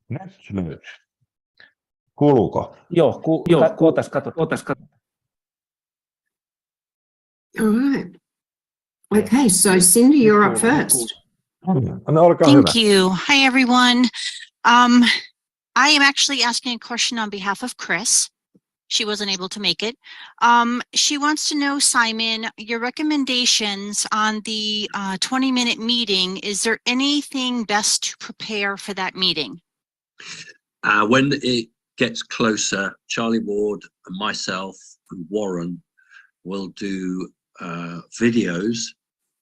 Nyt. Kuuluuko? Joo, kootas katot. All right. Okay, so Cindy, you're up first. Thank you. Hi, everyone. I am actually asking a question on behalf of Chris. She wasn't able to make it. She wants to know, Simon, your recommendations on the 20-minute meeting. Is there anything best to prepare for that meeting? When it gets closer, Charlie Ward and myself and Warren will do videos,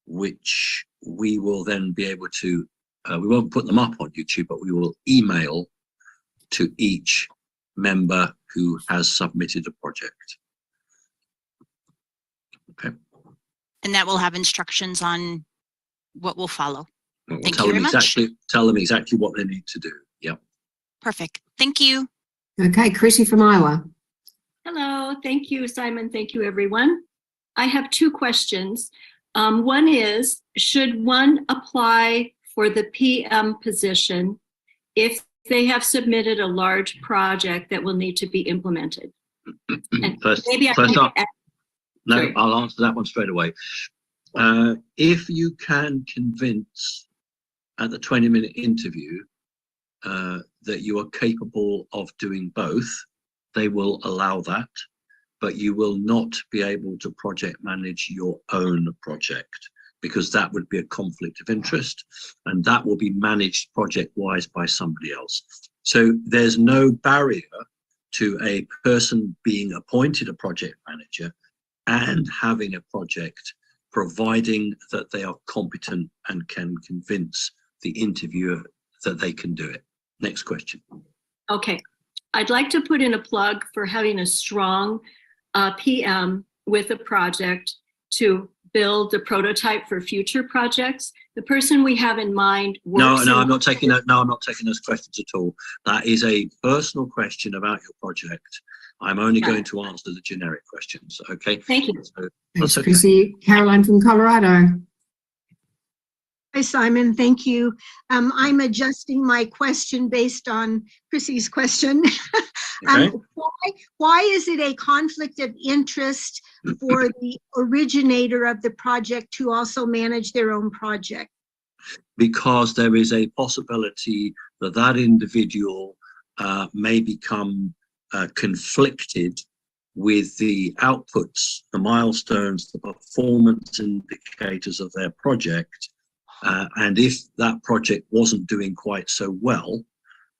which we will then be able to, we won't put them up on YouTube, but we will email to each member who has submitted a project. Okay. And that will have instructions on what will follow. We'll Thank you very much. Tell them exactly what they need to do. Yep. Perfect. Thank you. Okay, Chrissy from Iowa. Hello. Thank you, Simon. Thank you, everyone. I have two questions. One is, should one apply for the PM position if they have submitted a large project that will need to be implemented? I'll answer that one straight away. If you can convince at the 20-minute interview that you are capable of doing both, they will allow that, but you will not be able to project manage your own project, because that would be a conflict of interest, and that will be managed project-wise by somebody else. So there's no barrier to a person being appointed a project manager and having a project, providing that they are competent and can convince the interviewer that they can do it. Next question. Okay. I'd like to put in a plug for having a strong PM with a project to build the prototype for future projects. The person we have in mind works. No, I'm not taking that. No, I'm not taking those questions at all. That is a personal question about your project. I'm only going to answer the generic questions. Okay. Thank you. So, Thanks, Chrissy. Caroline from Colorado. Hi, Simon. Thank you. I'm adjusting my question based on Chrissy's question. Okay. Why is it a conflict of interest for the originator of the project to also manage their own project? Because there is a possibility that that individual may become conflicted with the outputs, the milestones, the performance indicators of their project. And if that project wasn't doing quite so well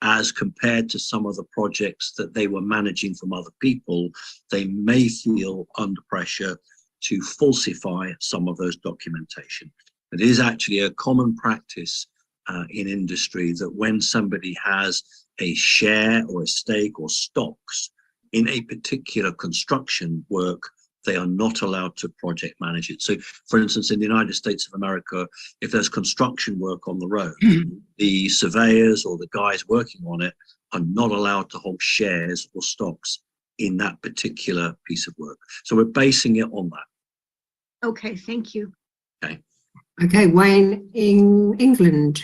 as compared to some of the projects that they were managing from other people, they may feel under pressure to falsify some of those documentation. It is actually a common practice in industry that when somebody has a share or a stake or stocks in a particular construction work, they are not allowed to project manage it. So, for instance, in the United States of America, if there's construction work on the road, the surveyors or the guys working on it are not allowed to hold shares or stocks in that particular piece of work. So we're basing it on that. Okay, thank you. Okay. Okay, Wayne in England.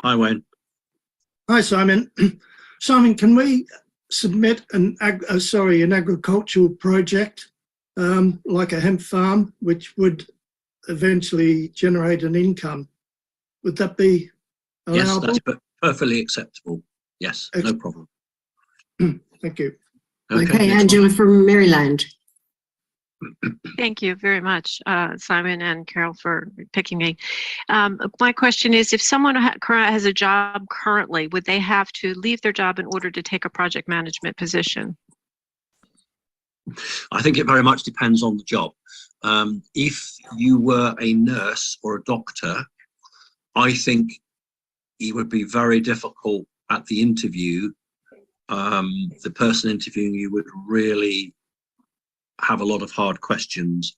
Hi, Wayne. Hi, Simon. Simon, can we submit an agricultural project like a hemp farm, which would eventually generate an income? Would that be allowable? Yes, that's perfectly acceptable. Yes, no problem. Thank you. Okay, Angela from Maryland. Thank you very much, Simon and Carol, for picking me. My question is, if someone has a job currently, would they have to leave their job in order to take a project management position? I think it very much depends on the job. If you were a nurse or a doctor, I think it would be very difficult at the interview. The person interviewing you would really have a lot of hard questions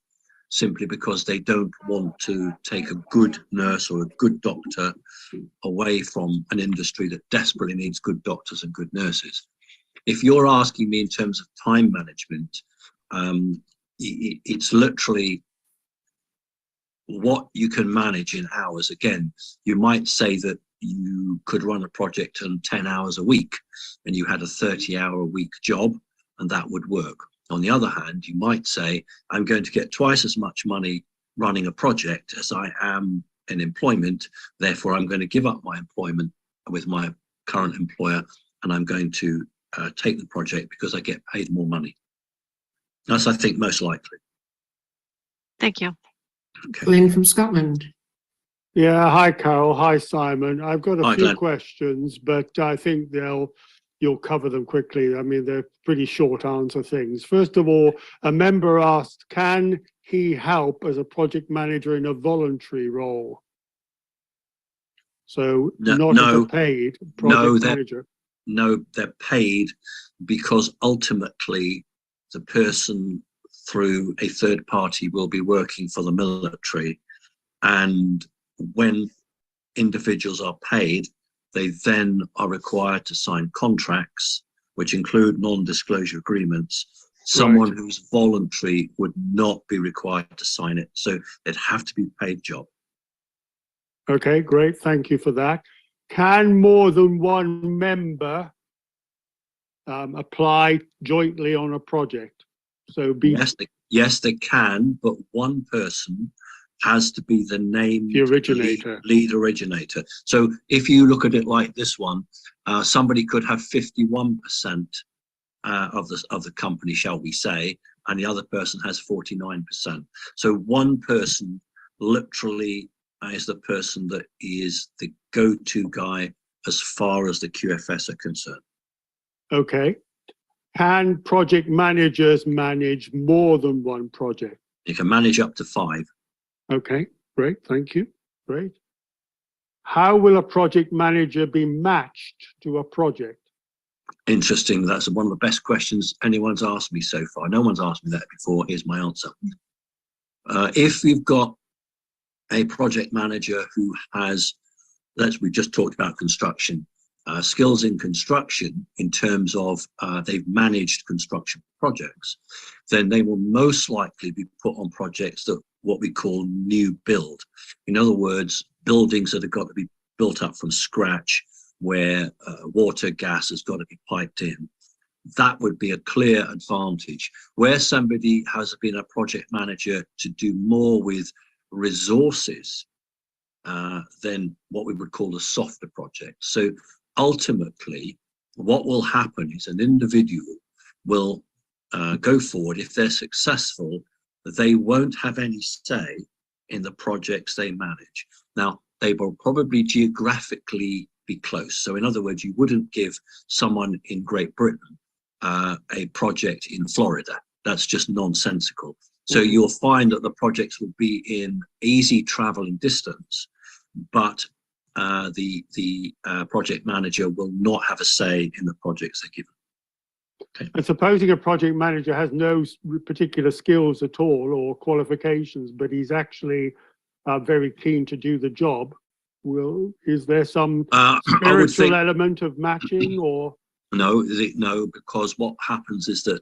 simply because they don't want to take a good nurse or a good doctor away from an industry that desperately needs good doctors and good nurses. If you're asking me in terms of time management, it's literally what you can manage in hours. Again, you might say that you could run a project in 10 hours a week and you had a 30-hour-a-week job, and that would work. On the other hand, you might say, I'm going to get twice as much money running a project as I am in employment. Therefore, I'm going to give up my employment with my current employer, and I'm going to take the project because I get paid more money. That's, I think, most likely. Thank you. Okay. Glenn from Scotland. Yeah, hi Carol, hi Simon. I've got a Hi, few Glenn. questions, but I think you'll cover them quickly. I mean, they're pretty short answer things. First of all, a member asked, can he help as a project manager in a voluntary role? So not as a paid project manager. No, they're paid because ultimately the person through a third party will be working for the military, and when individuals are paid, they then are required to sign contracts, which include non-disclosure agreements. Someone who's voluntary would not be required to sign it, so it'd have to be a paid job. Okay, great. Thank you for that. Can more than one member apply jointly on a project? So Yes, they can, but one person has to be the named lead originator. So if you look at it like this one, somebody could have 51% of the company, shall we say, and the other person has 49%. So one person literally is the person that is the go-to guy as far as the QFS are concerned. Okay. Can project managers manage more than one project? You can manage up to 5. Okay, great. Thank you. Great. How will a project manager be matched to a project? Interesting. That's one of the best questions anyone's asked me so far. No one's asked me that before. Here's my answer. If you've got a project manager who has, we just talked about construction, skills in construction in terms of they've managed construction projects, then they will most likely be put on projects that what we call new build. In other words, buildings that have got to be built up from scratch, where water, gas has got to be piped in. That would be a clear advantage. Where somebody has been a project manager to do more with resources than what we would call a softer project. So ultimately, what will happen is an individual will go forward. If they're successful, they won't have any say in the projects they manage. Now, they will probably geographically be close. So in other words, you wouldn't give someone in Great Britain a project in Florida. That's just nonsensical. So you'll find that the projects will be in easy traveling distance, but the project manager will not have a say in the projects they're given. Okay. And supposing a project manager has no particular skills at all or qualifications, but he's actually very keen to do the job, is there some spiritual element of matching or? No, because what happens is that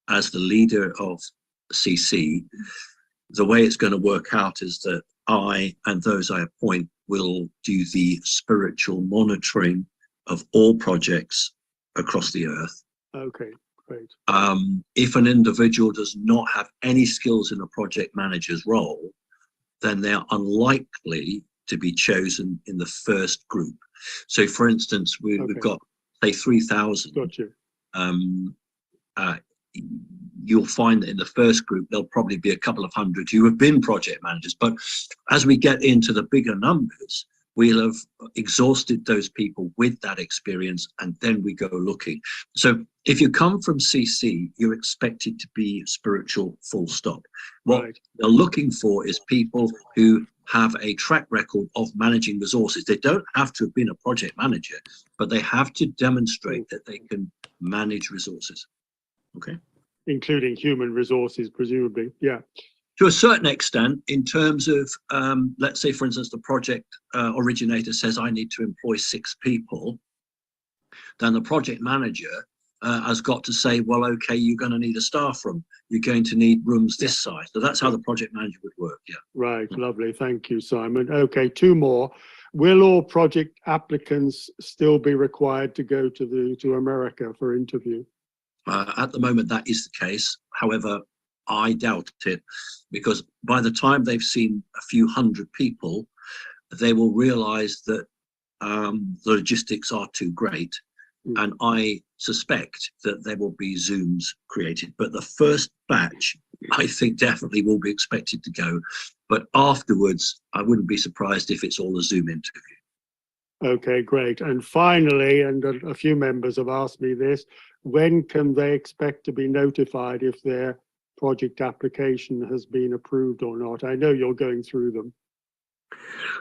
as the leader of CC, the way it's going to work out is that I and those I appoint will do the spiritual monitoring of all projects across the earth. Okay, great. If an individual does not have any skills in a project manager's role, then they're unlikely to be chosen in the first group. So for instance, we've got, say, 3,000. Got you. You'll find that in the first group, there'll probably be a couple of hundred who have been project managers. But as we get into the bigger numbers, we'll have exhausted those people with that experience, and then we go looking. So if you come from CC, you're expected to be spiritual, full stop. What they're looking for is people who have a track record of managing resources. They don't have to have been a project manager, but they have to demonstrate that they can manage resources. Okay. Including human resources, presumably. Yeah. To a certain extent, in terms of, let's say, for instance, the project originator says, I need to employ 6 people, then the project manager has got to say, well, okay, you're going to need a staff room. You're going to need rooms this size. So that's how the project manager would work. Yeah. Right. Lovely. Thank you, Simon. Okay, 2 more. will all project applicants still be required to go to America for interview? At the moment, that is the case. However, I doubt it, because by the time they've seen a few hundred people, they will realize that the logistics are too great. And I suspect that there will be Zooms created. But the first batch, I think, definitely will be expected to go. But afterwards, I wouldn't be surprised if it's all a Zoom interview. Okay, great. And finally, and a few members have asked me this, when can they expect to be notified if their project application has been approved or not? I know you're going through them.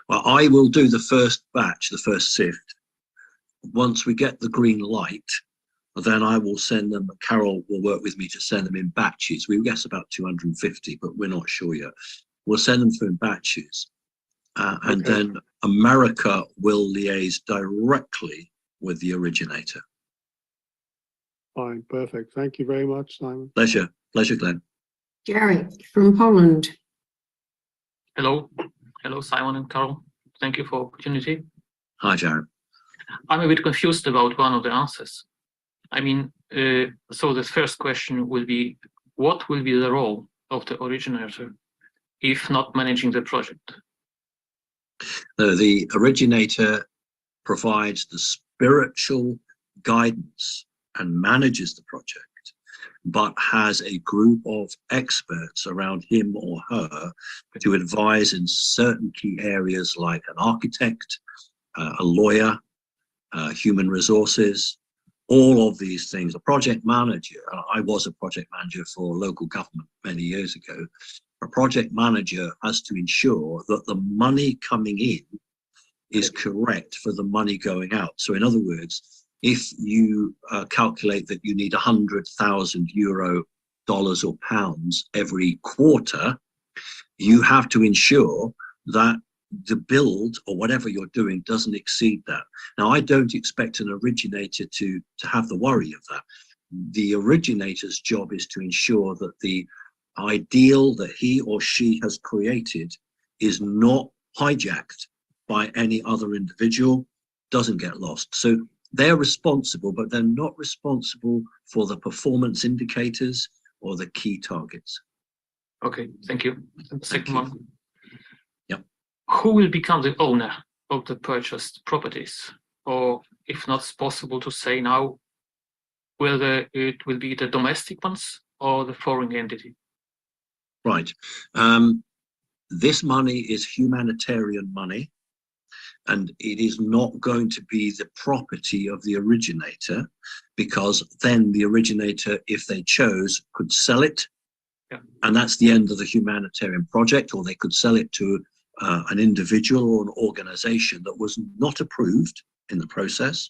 Well, I will do the first batch, the first sift. Once we get the green light, then I will send them. Carol will work with me to send them in batches. We guess about 250, but we're not sure yet. We'll send them through in batches. And then America will liaise directly with the originator. Fine, perfect. Thank you very much, Simon. Pleasure, Glenn. Jerry from Poland. Hello. Hello, Simon and Carol. Thank you for the opportunity. Hi, Jared. I'm a bit confused about one of the answers. I mean, so the first question will be, what will be the role of the originator if not managing the project? The originator provides the spiritual guidance and manages the project, but has a group of experts around him or her to advise in certain key areas like an architect, a lawyer, human resources, all of these things. A project manager, I was a project manager for local government many years ago. A project manager has to ensure that the money coming in is correct for the money going out. So in other words, if you calculate that you need 100,000 euro, dollars or pounds every quarter, you have to ensure that the build or whatever you're doing doesn't exceed that. Now, I don't expect an originator to have the worry of that. The originator's job is to ensure that the ideal that he or she has created is not hijacked by any other individual, doesn't get lost. So they're responsible, but they're not responsible for the performance indicators or the key targets. Okay, thank you. Second one. Yep. Who will become the owner of the purchased properties? Or if not possible to say now, whether it will be the domestic ones or the foreign entity? Right. This money is humanitarian money, and it is not going to be the property of the originator, because then the originator, if they chose, could sell it. Yeah. And that's the end of the humanitarian project, or they could sell it to an individual or an organization that was not approved in the process.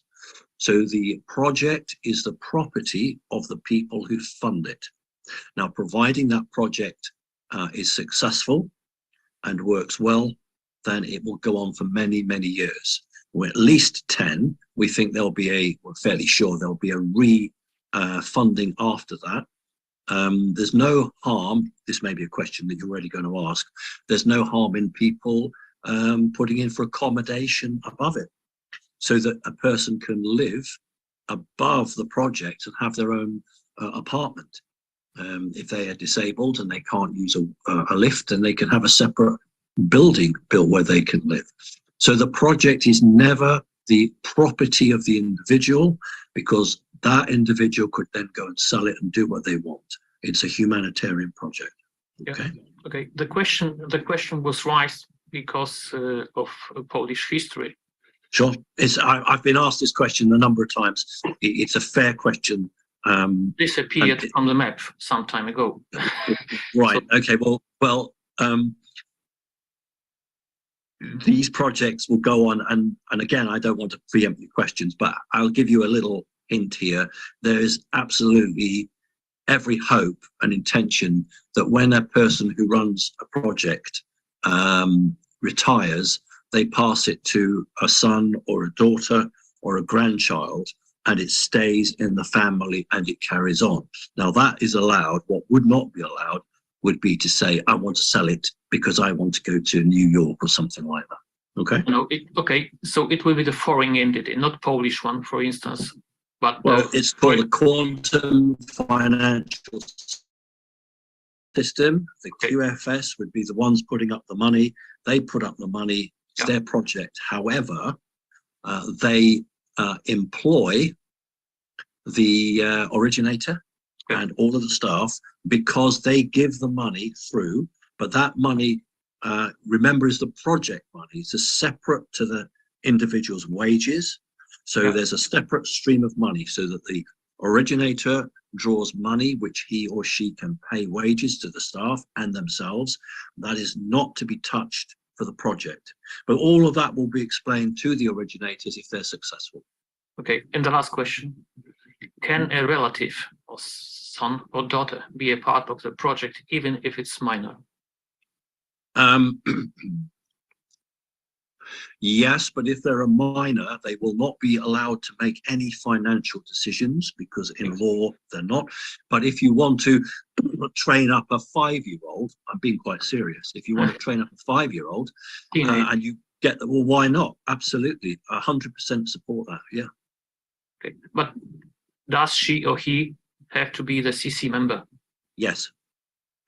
So the project is the property of the people who fund it. Now, providing that project is successful and works well, then it will go on for many, many years. Or at least 10. We think we're fairly sure there'll be a funding after that. There's no harm, this may be a question that you're already going to ask, there's no harm in people putting in for accommodation above it, so that a person can live above the project and have their own apartment. If they are disabled and they can't use a lift, then they can have a separate building built where they can live. So the project is never the property of the individual, because that individual could then go and sell it and do what they want. It's a humanitarian project. Okay. Yeah. Okay. The question was raised because of Polish history. Sure. I've been asked this question a number of times. It's a fair question. Disappeared from the map some time ago. Right. Okay. Well. These projects will go on, and again, I don't want to preempt your questions, but I'll give you a little hint here. There is absolutely every hope and intention that when a person who runs a project retires, they pass it to a son or a daughter or a grandchild, and it stays in the family and it carries on. Now, that is allowed. What would not be allowed would be to say, I want to sell it because I want to go to New York or something like that. Okay. No, okay, so it will be the foreign entity, not Polish one, for instance, but Well, it's called the Quantum Financial System. The QFS would be the ones putting up the money. They put up the money. It's their project. However, they employ the originator and all of the staff because they give the money through, but that money, remember, is the project money. It's separate to the individual's wages. So there's a separate stream of money so that the originator draws money which he or she can pay wages to the staff and themselves. That is not to be touched for the project. But all of that will be explained to the originators if they're successful. Okay, and the last question. Can a relative or son or daughter be a part of the project even if it's minor? Yes, but if they're a minor, they will not be allowed to make any financial decisions because in law they're not. But if you want to train up a 5-year-old, I'm being quite serious. If you want to train up a 5-year-old and you get them, well, why not? Absolutely, 100% support that. Yeah. Okay, but does she or he have to be the CC member? Yes,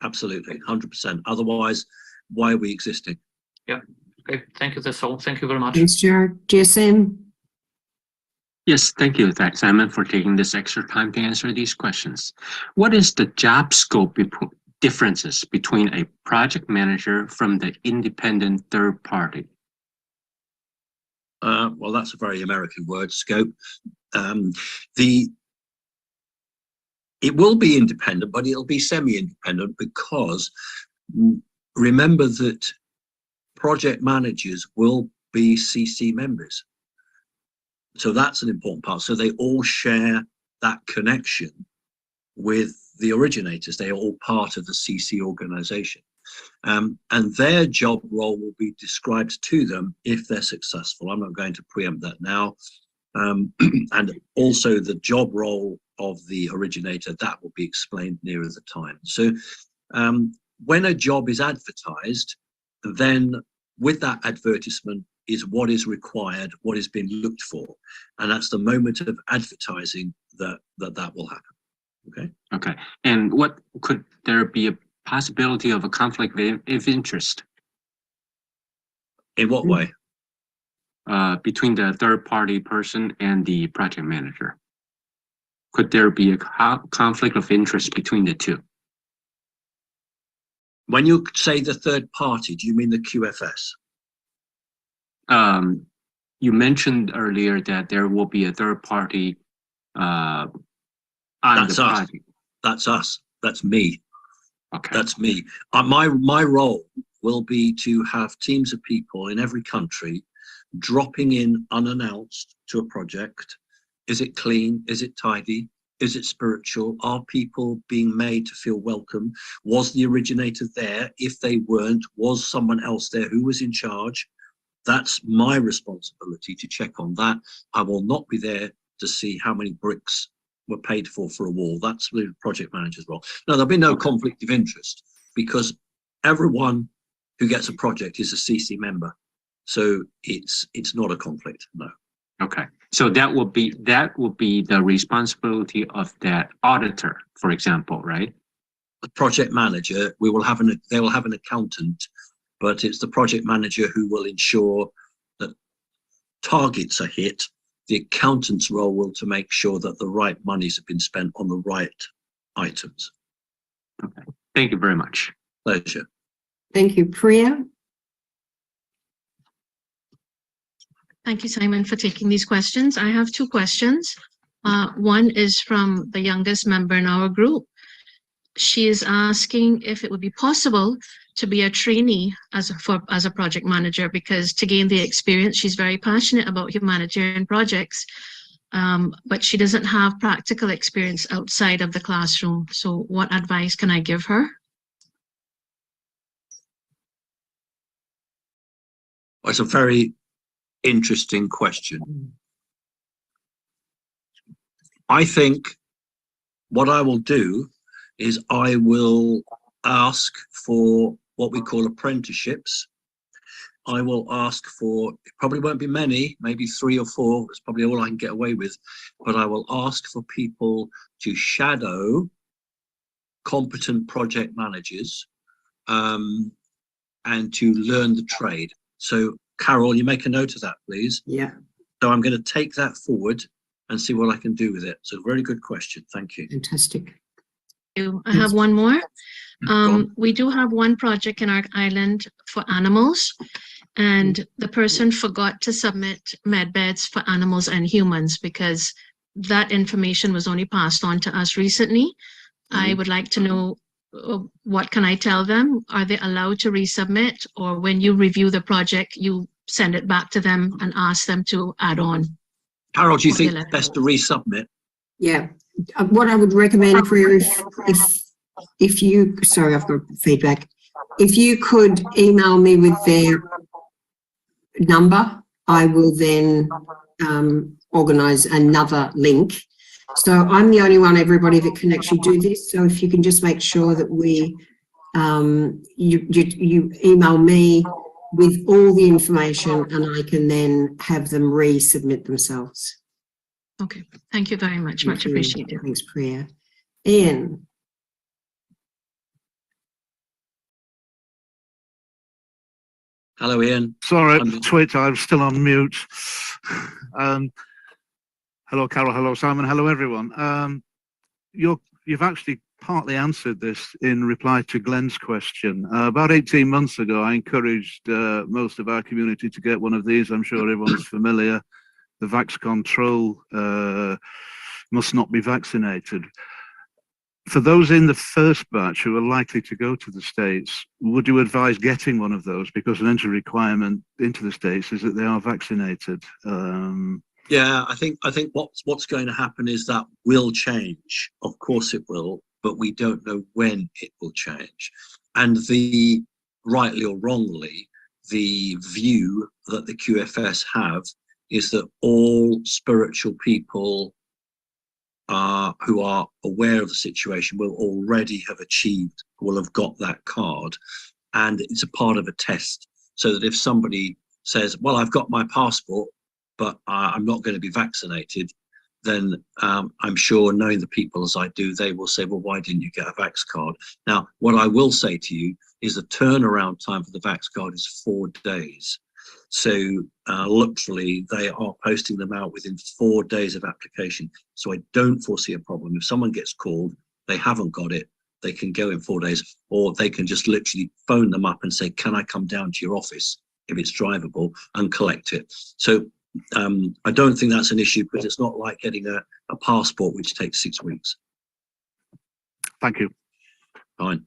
absolutely, 100%. Otherwise, why are we existing? Yeah. Okay, thank you. That's all. Thank you very much. Thanks, Jared. GSM. Yes, thank you, Simon, for taking this extra time to answer these questions. What is the job scope differences between a project manager from the independent third party? Well, that's a very American word, scope. It will be independent, but it'll be semi-independent because remember that project managers will be CC members. So that's an important part. So they all share that connection with the originators. They are all part of the CC organization. And their job role will be described to them if they're successful. I'm not going to preempt that now. And also the job role of the originator, that will be explained nearer the time. So when a job is advertised, then with that advertisement is what is required, what is being looked for. And that's the moment of advertising that will happen. Okay. Okay. And what could there be a possibility of a conflict of interest? In what way? Between the third party person and the project manager. Could there be a conflict of interest between the two? When you say the third party, do you mean the QFS? You mentioned earlier that there will be a third party on That's the us. project. That's us. That's me. Okay. That's me. My role will be to have teams of people in every country dropping in unannounced to a project. Is it clean? Is it tidy? Is it spiritual? Are people being made to feel welcome? Was the originator there? If they weren't, was someone else there who was in charge? That's my responsibility to check on that. I will not be there to see how many bricks were paid for a wall. That's the project manager's role. Now, there'll be no conflict of interest because everyone who gets a project is a CC member. So it's not a conflict, no. Okay. So that will be the responsibility of that auditor, for example, right? The project manager, they will have an accountant, but it's the project manager who will ensure that targets are hit. The accountant's role will to make sure that the right monies have been spent on the right items. Okay. Thank you very much. Pleasure. Thank you. Priya? Thank you, Simon, for taking these questions. I have two questions. One is from the youngest member in our group. She is asking if it would be possible to be a trainee as a project manager, because to gain the experience, she's very passionate about humanitarian projects, but she doesn't have practical experience outside of the classroom. So what advice can I give her? It's a very interesting question. I think what I will do is I will ask for what we call apprenticeships. I will ask for, it probably won't be many, maybe 3 or 4, it's probably all I can get away with, but I will ask for people to shadow competent project managers and to learn the trade. So Carol, you make a note of that, please. Yeah. So I'm going to take that forward and see what I can do with it. So very good question. Thank you. Fantastic. I have one more. We do have one project in our island for animals, and the person forgot to submit med beds for animals and humans because that information was only passed on to us recently. I would like to know, what can I tell them? Are they allowed to resubmit, or when you review the project, you send it back to them and ask them to add on? Carol, do you think it's best to resubmit? Yeah. What I would recommend for you, if you, sorry, I've got feedback. If you could email me with their number, I will then organise another link. So I'm the only one, everybody, that can actually do this. So if you can just make sure that we, you email me with all the information, and I can then have them resubmit themselves. Okay, thank you very much. Much appreciated. Thanks, Priya. Ian. Hello, Ian. Sorry, Twitch, I'm still on mute. Hello, Carol. Hello, Simon. Hello, everyone. You've actually partly answered this in reply to Glenn's question. About 18 months ago, I encouraged most of our community to get one of these. I'm sure everyone's familiar. The Vax Control must not be vaccinated. For those in the first batch who are likely to go to the States, would you advise getting one of those? Because an entry requirement into the States is that they are vaccinated. Yeah, I think what's going to happen is that will change. Of course it will, but we don't know when it will change. And rightly or wrongly, the view that the QFS have is that all spiritual people who are aware of the situation will already have will have got that card, and it's a part of a test. So that if somebody says, well, I've got my passport, but I'm not going to be vaccinated, then I'm sure, knowing the people as I do, they will say, well, why didn't you get a Vax card? Now, what I will say to you is the turnaround time for the Vax card is 4 days. So literally, they are posting them out within 4 days of application. So I don't foresee a problem. If someone gets called, they haven't got it, they can go in 4 days, or they can just literally phone them up and say, can I come down to your office, if it's drivable, and collect it. So I don't think that's an issue, because it's not like getting a passport, which takes 6 weeks. Thank you. Fine.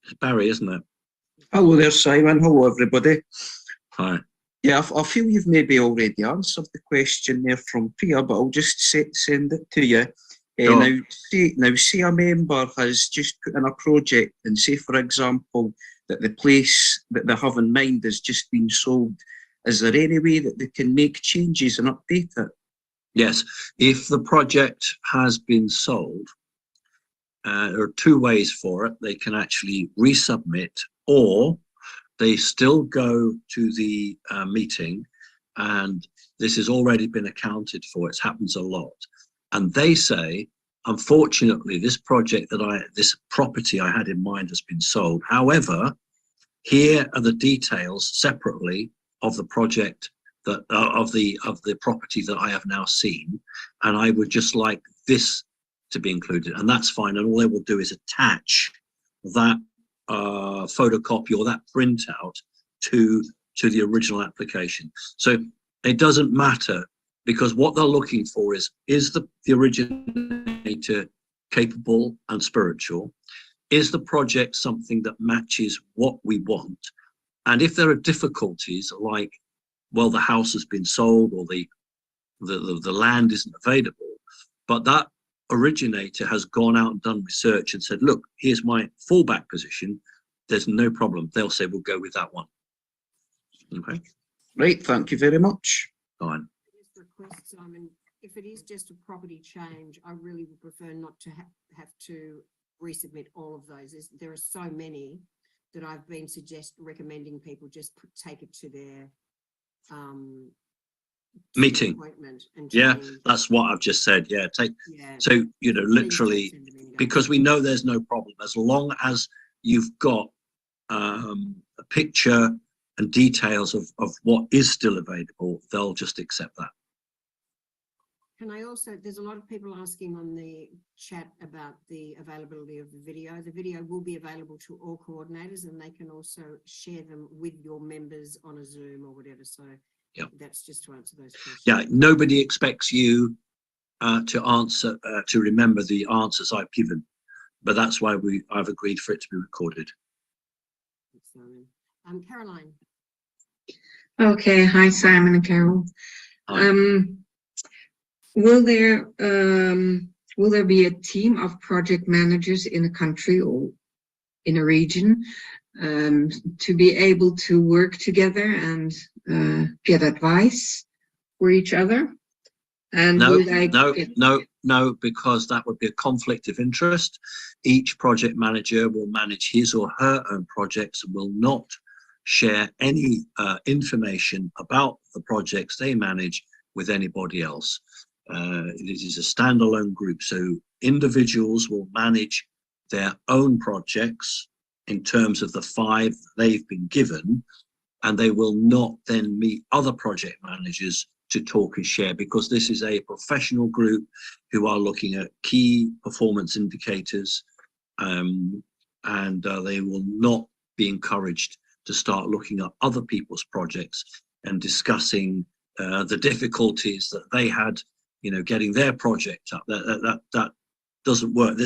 It's Barry, isn't it? Hello there, Simon. Hello, everybody. Hi. Yeah, I feel you've maybe already answered the question there from Priya, but I'll just send it to you. Sure. Now, say a member has just put in a project, and say, for example, that the place that they have in mind has just been sold. Is there any way that they can make changes and update it? Yes. If the project has been sold, there are 2 ways for it. They can actually resubmit, or they still go to the meeting, and this has already been accounted for. It happens a lot. And they say, unfortunately, this property I had in mind has been sold. However, here are the details separately of the project that of the property that I have now seen, and I would just like this to be included, and that's fine. And all they will do is attach that photocopy or that printout to the original application. So it doesn't matter, because what they're looking for is the originator capable and spiritual? Is the project something that matches what we want? And if there are difficulties, like, well, the house has been sold, or the land isn't available, but that originator has gone out and done research and said, look, here's my fallback position, there's no problem, they'll say, we'll go with that one. Okay. Right, thank you very much. Fine. if it is just a property change, I really would prefer not to have to resubmit all of those. There are so many that I've been recommending people just take it to their meeting. Appointment and Yeah, change. that's what I've just said. Yeah, Yeah. so, you know, Please don't literally, send them in, because we know there's no problem. As long as you've got a picture and details of what is still available, they'll just accept that. Can I also, there's a lot of people asking on the chat about the availability of the video. The video will be available to all coordinators, and they can also share them with your members on a Zoom or whatever. So yeah, that's just to answer those questions. Yeah, nobody expects you to remember the answers I've given, but that's why I've agreed for it to be recorded. Caroline. Okay, hi Simon and Carol. Hi. Will there be a team of project managers in a country or in a region to be able to work together and get advice for each other? And No, no, because that would be a conflict of interest. Each project manager will manage his or her own projects and will not share any information about the projects they manage with anybody else. It is a standalone group, so individuals will manage their own projects in terms of the 5 they've been given, and they will not then meet other project managers to talk and share, because this is a professional group who are looking at key performance indicators, and they will not be encouraged to start looking at other people's projects and discussing the difficulties that they had, you know, getting their project up. That doesn't work.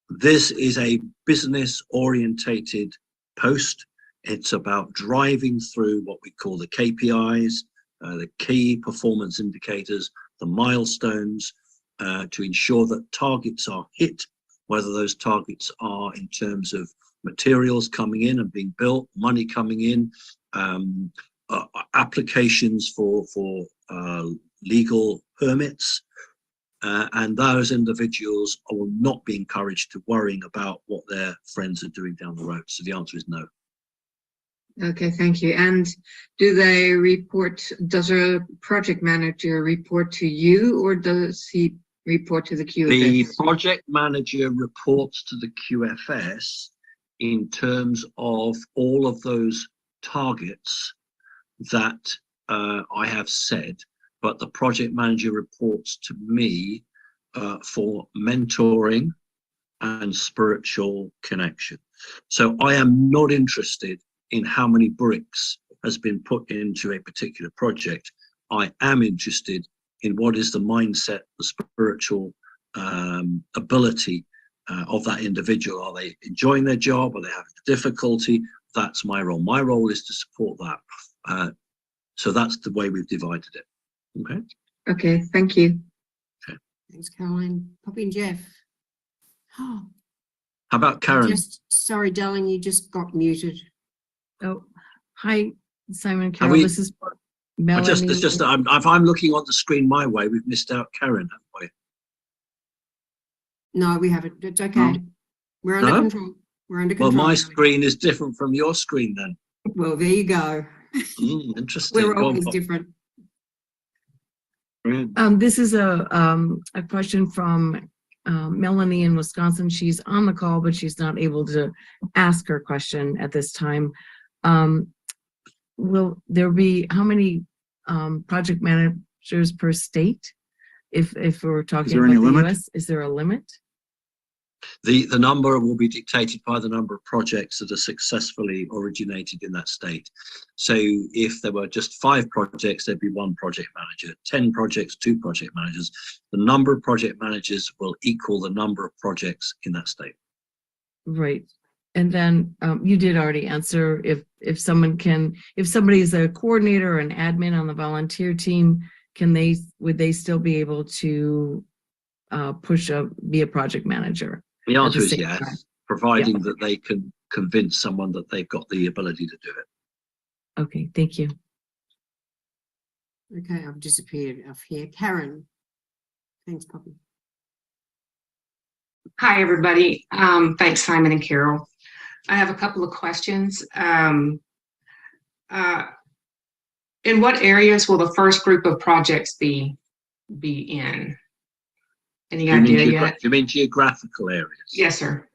This is a business orientated post. It's about driving through what we call the KPIs, the key performance indicators, the milestones, to ensure that targets are hit, whether those targets are in terms of materials coming in and being built, money coming in, applications for legal permits, and those individuals will not be encouraged to worrying about what their friends are doing down the road. So the answer is no. Okay, thank you. And do they report, does a project manager report to you, or does he report to the QFS? The project manager reports to the QFS in terms of all of those targets that I have said, but the project manager reports to me for mentoring and spiritual connection. So I am not interested in how many bricks has been put into a particular project. I am interested in what is the mindset, the spiritual ability of that individual. Are they enjoying their job? Are they having difficulty? That's my role. My role is to support that. So that's the way we've divided it. Okay. Okay, thank you. Okay. Thanks, Caroline. Poppy and Jeff. Oh, how about Karen? Sorry, darling, you just got muted. Oh, hi, Simon and Carol. This is for Melanie. If I'm looking on the screen my way, we've missed out Karen, haven't we? No, we haven't. It's okay. We're under control. We're under control. Well, my screen is different from your screen then. Well, there you go. Interesting. We're always different. This is a question from Melanie in Wisconsin. She's on the call, but she's not able to ask her question at this time. Will there be how many project managers per state? If we're talking about the US, is there a limit? The number will be dictated by the number of projects that are successfully originated in that state. So if there were just 5 projects, there'd be 1 project manager. 10 projects, 2 project managers. The number of project managers will equal the number of projects in that state. Right. And then you did already answer if somebody is a coordinator or an admin on the volunteer team, would they still be able to be a project manager? The answer is yes, providing that they can convince someone that they've got the ability to do it. Okay, thank you. Okay, I've disappeared off here. Karen. Thanks, Poppy. Hi, everybody. Thanks, Simon and Carol. I have a couple of questions. In what areas will the first group of projects be in? Any idea yet? You mean geographical areas? Yes, sir.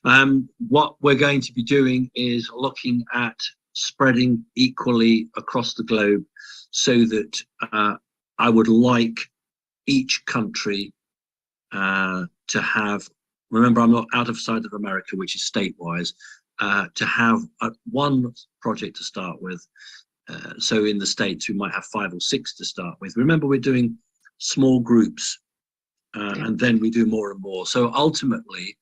What we're going to be doing is looking at spreading equally across the globe, so that I would like each country to have, remember I'm not outside of America, which is state-wise, to have one project to start with. So in the States, we might have 5 or 6 to start with. Remember, we're doing small groups, and then we do more and more. So ultimately,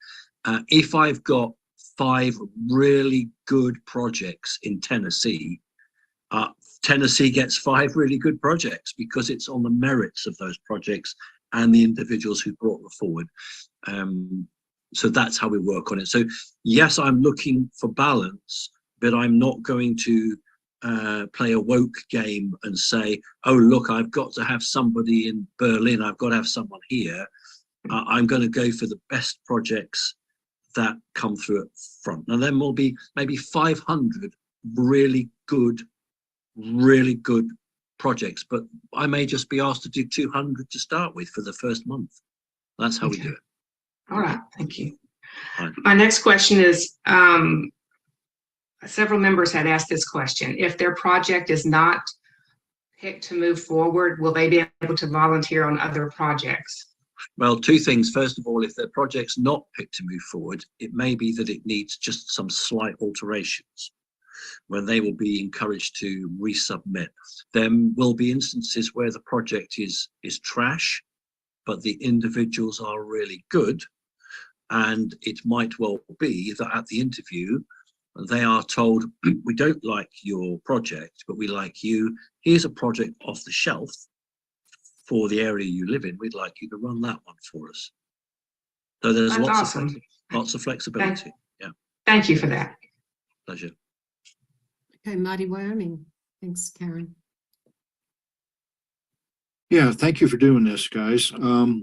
if I've got 5 really good projects in Tennessee, Tennessee gets 5 really good projects because it's on the merits of those projects and the individuals who brought them forward. So that's how we work on it. So yes, I'm looking for balance, but I'm not going to play a woke game and say, oh, look, I've got to have somebody in Berlin, I've got to have someone here. I'm going to go for the best projects that come through at front. And then will be maybe 500 really good projects, but I may just be asked to do 200 to start with for the first month. That's how we do it. All right, thank you. Right. My next question is, several members had asked this question. If their project is not picked to move forward, will they be able to volunteer on other projects? Well, 2 things. First of all, if the project's not picked to move forward, it may be that it needs just some slight alterations, when they will be encouraged to resubmit. There will be instances where the project is trash, but the individuals are really good. And it might well be that at the interview, they are told, we don't like your project, but we like you. Here's a project off the shelf for the area you live in. We'd like you to run that one for us. So there's That's lots awesome. lots of flexibility. Yeah. Thank you for that. Pleasure. Okay, Marty, Wyoming. Thanks, Karen. Yeah, thank you for doing this, guys.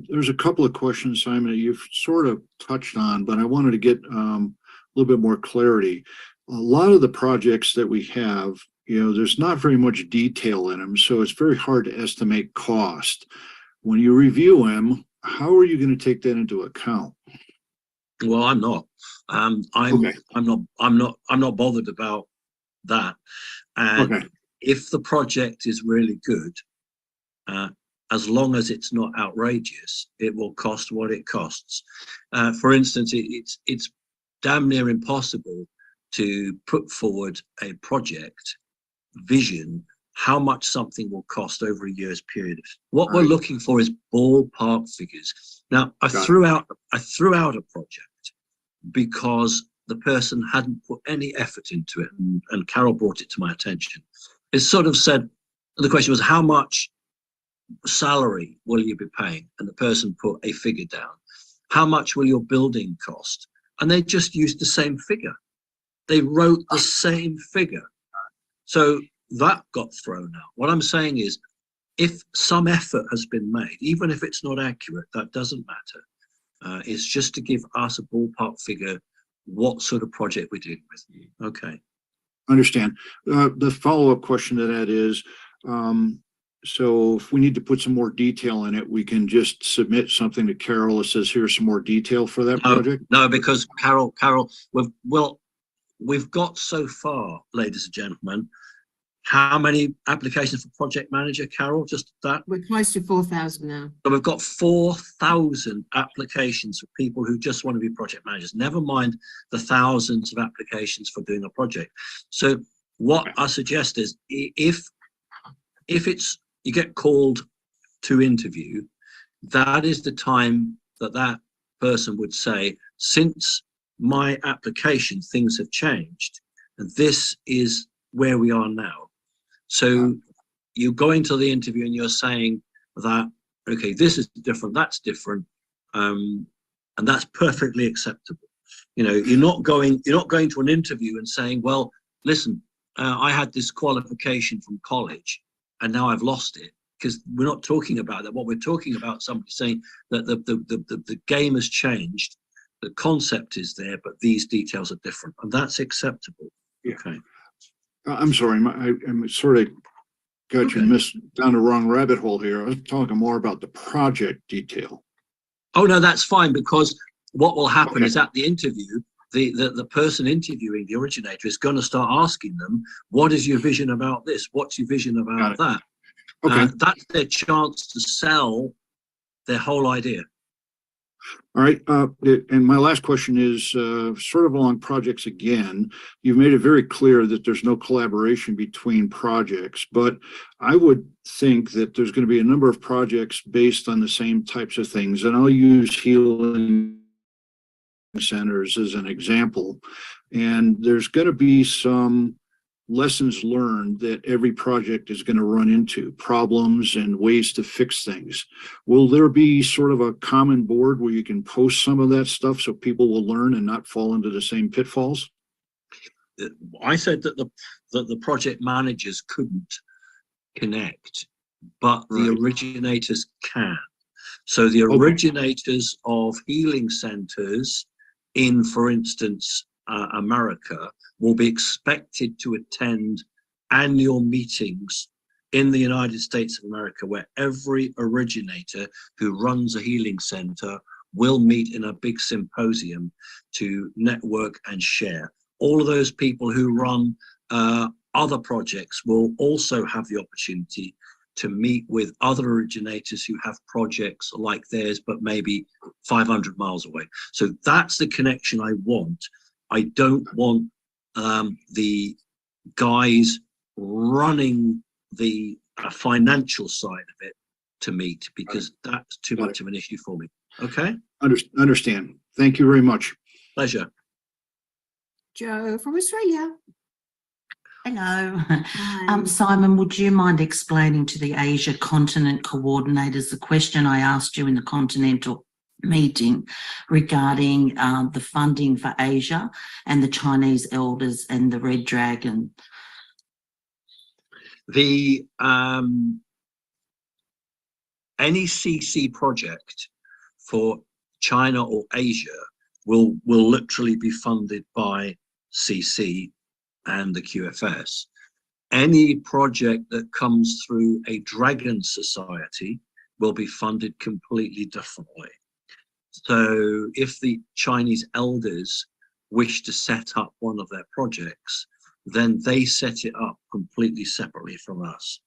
There's a couple of questions, Simon, that you've sort of touched on, but I wanted to get a little bit more clarity. A lot of the projects that we have, there's not very much detail in them, so it's very hard to estimate cost. When you review them, how are you going to take that into account? Well, I'm not. I'm not bothered about that. And if the project is really good, as long as it's not outrageous, it will cost what it costs. For instance, it's damn near impossible to put forward a project vision, how much something will cost over a year's period. What we're looking for is ballpark figures. Now, I threw out a project because the person hadn't put any effort into it, and Carol brought it to my attention. It sort of said, the question was, how much salary will you be paying? And the person put a figure down. How much will your building cost? And they just used the same figure. They wrote the same figure. So that got thrown out. What I'm saying is, if some effort has been made, even if it's not accurate, that doesn't matter. It's just to give us a ballpark figure, what sort of project we're dealing with. Okay. Understand. The follow-up question to that is, so if we need to put some more detail in it, we can just submit something to Carol that says, here's some more detail for that project? No, because Carol, we've got so far, ladies and gentlemen, how many applications for project manager, Carol? Just that? We're close to 4,000 now. So we've got 4,000 applications for people who just want to be project managers, never mind the thousands of applications for doing a project. So what I suggest is, if it's, you get called to interview, that is the time that person would say, since my application, things have changed, and this is where we are now. So you're going to the interview and you're saying that, okay, this is different, that's different, and that's perfectly acceptable. You're not going to an interview and saying, well, listen, I had this qualification from college, and now I've lost it, because we're not talking about that. What we're talking about, somebody saying that the game has changed, the concept is there, but these details are different, and that's acceptable. Yeah. Okay. I'm sorry, I'm sort of got you missed down the wrong rabbit hole here. I was talking more about the project detail. Oh, no, that's fine, because what will happen is at the interview, the person interviewing the originator is going to start asking them, what is your vision about this? What's your vision about that? Okay. That's their chance to sell their whole idea. All right. And my last question is sort of along projects again. You've made it very clear that there's no collaboration between projects, but I would think that there's going to be a number of projects based on the same types of things. And I'll use healing centers as an example. And there's going to be some lessons learned that every project is going to run into, problems and ways to fix things. Will there be sort of a common board where you can post some of that stuff so people will learn and not fall into the same pitfalls? I said that the project managers couldn't connect, but the originators can. So the originators of healing centers in, for instance, America, will be expected to attend annual meetings in the United States of America, where every originator who runs a healing center will meet in a big symposium to network and share. All of those people who run other projects will also have the opportunity to meet with other originators who have projects like theirs, but maybe 500 miles away. So that's the connection I want. I don't want the guys running the financial side of it to meet, because that's too much of an issue for me. Okay? Understand. Thank you very much. Pleasure. Joe from Australia. Hello. Simon, would you mind explaining to the Asia continent coordinators the question I asked you in the continental meeting regarding the funding for Asia and the Chinese elders and the Red Dragon? The any CC project for China or Asia will literally be funded by CC and the QFS. Any project that comes through a Dragon Society will be funded completely differently. So if the Chinese elders wish to set up one of their projects, then they set it up completely separately from us.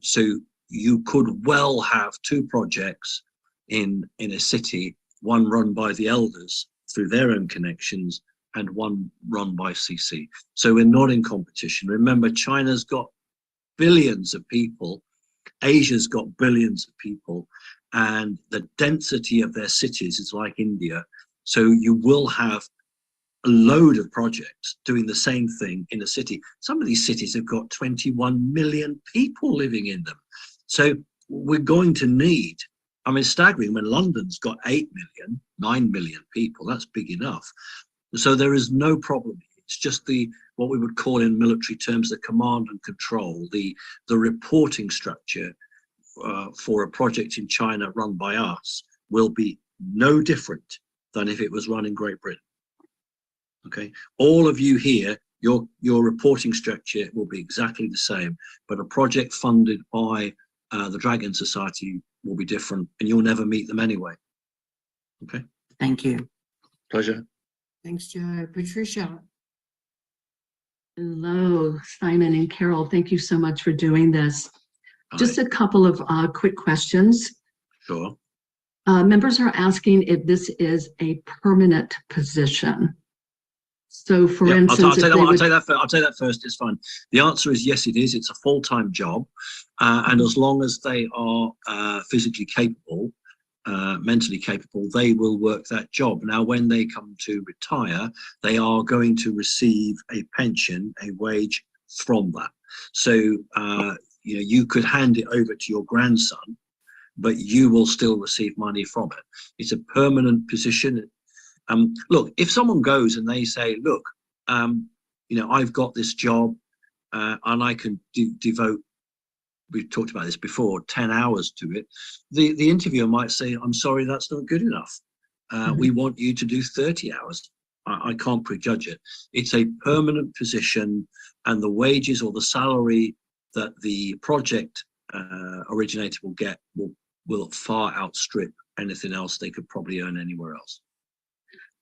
So you could well have two projects in a city, one run by the elders through their own connections and one run by CC. So we're not in competition. Remember, China's got billions of people, Asia's got billions of people, and the density of their cities is like India. So you will have a load of projects doing the same thing in a city. Some of these cities have got 21 million people living in them. So we're going to need, I mean, staggering when London's got 8 million, 9 million people, that's big enough. So there is no problem. It's just what we would call in military terms, the command and control, the reporting structure for a project in China run by us will be no different than if it was run in Great Britain. Okay, all of you here, your reporting structure will be exactly the same, but a project funded by the Dragon Society will be different, and you'll never meet them anyway. Okay. Thank you. Pleasure. Thanks, Joe. Patricia. Hello, Simon and Carol. Thank you so much for doing this. Just a couple of quick questions. Sure. Members are asking if this is a permanent position. So for instance, I'll take that first. It's fine. The answer is yes, it is. It's a full-time job. And as long as they are physically capable, mentally capable, they will work that job. Now, when they come to retire, they are going to receive a pension, a wage from that. So, you could hand it over to your grandson, but you will still receive money from it. It's a permanent position. Look, if someone goes and they say, look, I've got this job and I can devote we've talked about this before, 10 hours to it, the interviewer might say, I'm sorry, that's not good enough. We want you to do 30 hours. I can't prejudge it. It's a permanent position, and the wages or the salary that the project originator will get will far outstrip anything else they could probably earn anywhere else.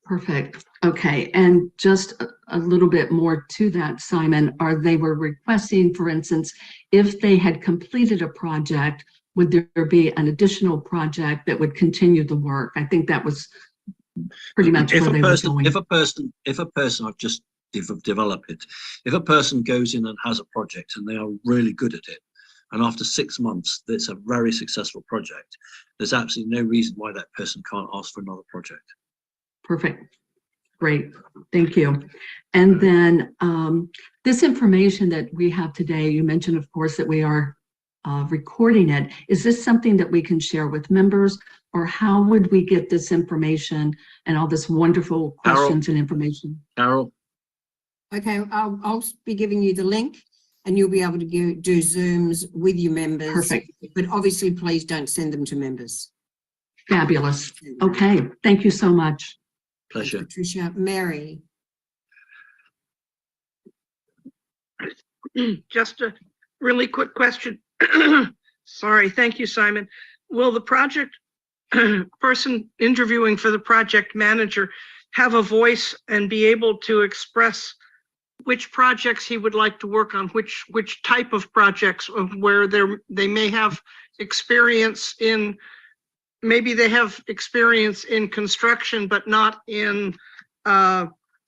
Perfect. Okay. And just a little bit more to that, Simon, they were requesting, for instance, if they had completed a project, would there be an additional project that would continue the work? I think that was pretty much where they were going. If a person, I've just developed it, if a person goes in and has a project and they are really good at it, and after 6 months, it's a very successful project, there's absolutely no reason why that person can't ask for another project. Perfect. Great. Thank you. And then this information that we have today, you mentioned, of course, that we are recording it. Is this something that we can share with members, or how would we get this information and all this wonderful questions and information? Carol? Okay, I'll be giving you the link and you'll be able to do Zooms with your members. Perfect. But obviously, please don't send them to members. Fabulous. Okay. Thank you so much. Pleasure. Thanks, Patricia. Mary. Just a really quick question. Sorry. Thank you, Simon. Will the project person interviewing for the project manager have a voice and be able to express which projects he would like to work on, which type of projects, of where they may have experience in, maybe they have experience in construction, but not in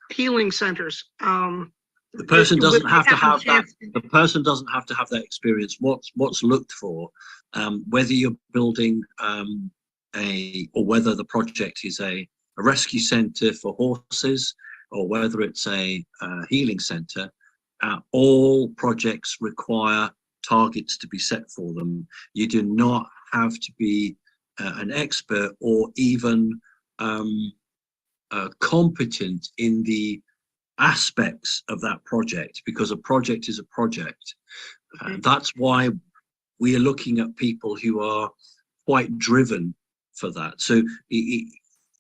healing centers. The person doesn't have to have that. The person doesn't have to have that experience. What's looked for, whether you're building or whether the project is a rescue center for horses, or whether it's a healing center, all projects require targets to be set for them. You do not have to be an expert or even competent in the aspects of that project, because a project is a project. That's why we are looking at people who are quite driven for that. So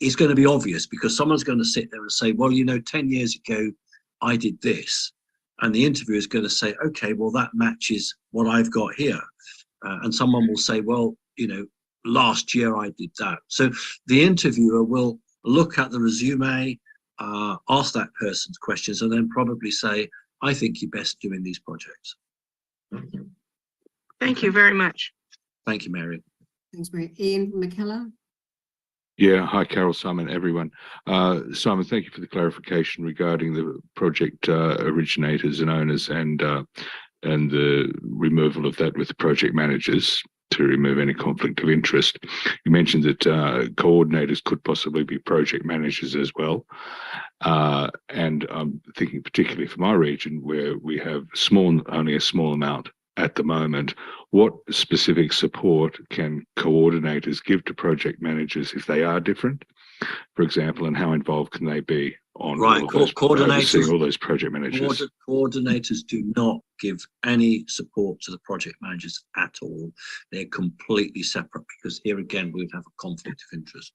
it's going to be obvious, because someone's going to sit there and say, well, 10 years ago, I did this. And the interviewer is going to say, okay, well, that matches what I've got here. And someone will say, well, last year I did that. So the interviewer will look at the resume, ask that person's questions, and then probably say, I think you're best doing these projects. Thank you very much. Thank you, Mary. Thanks, Mary. Ian McKellar. Yeah, hi, Carol, Simon, everyone. Simon, thank you for the clarification regarding the project originators and owners and the removal of that with the project managers to remove any conflict of interest. You mentioned that coordinators could possibly be project managers as well. And I'm thinking particularly for my region, where we have only a small amount at the moment, what specific support can coordinators give to project managers if they are different, for example, and how involved can they be on overseeing all those project managers? Coordinators do not give any support to the project managers at all. They're completely separate, because here again we would have a conflict of interest.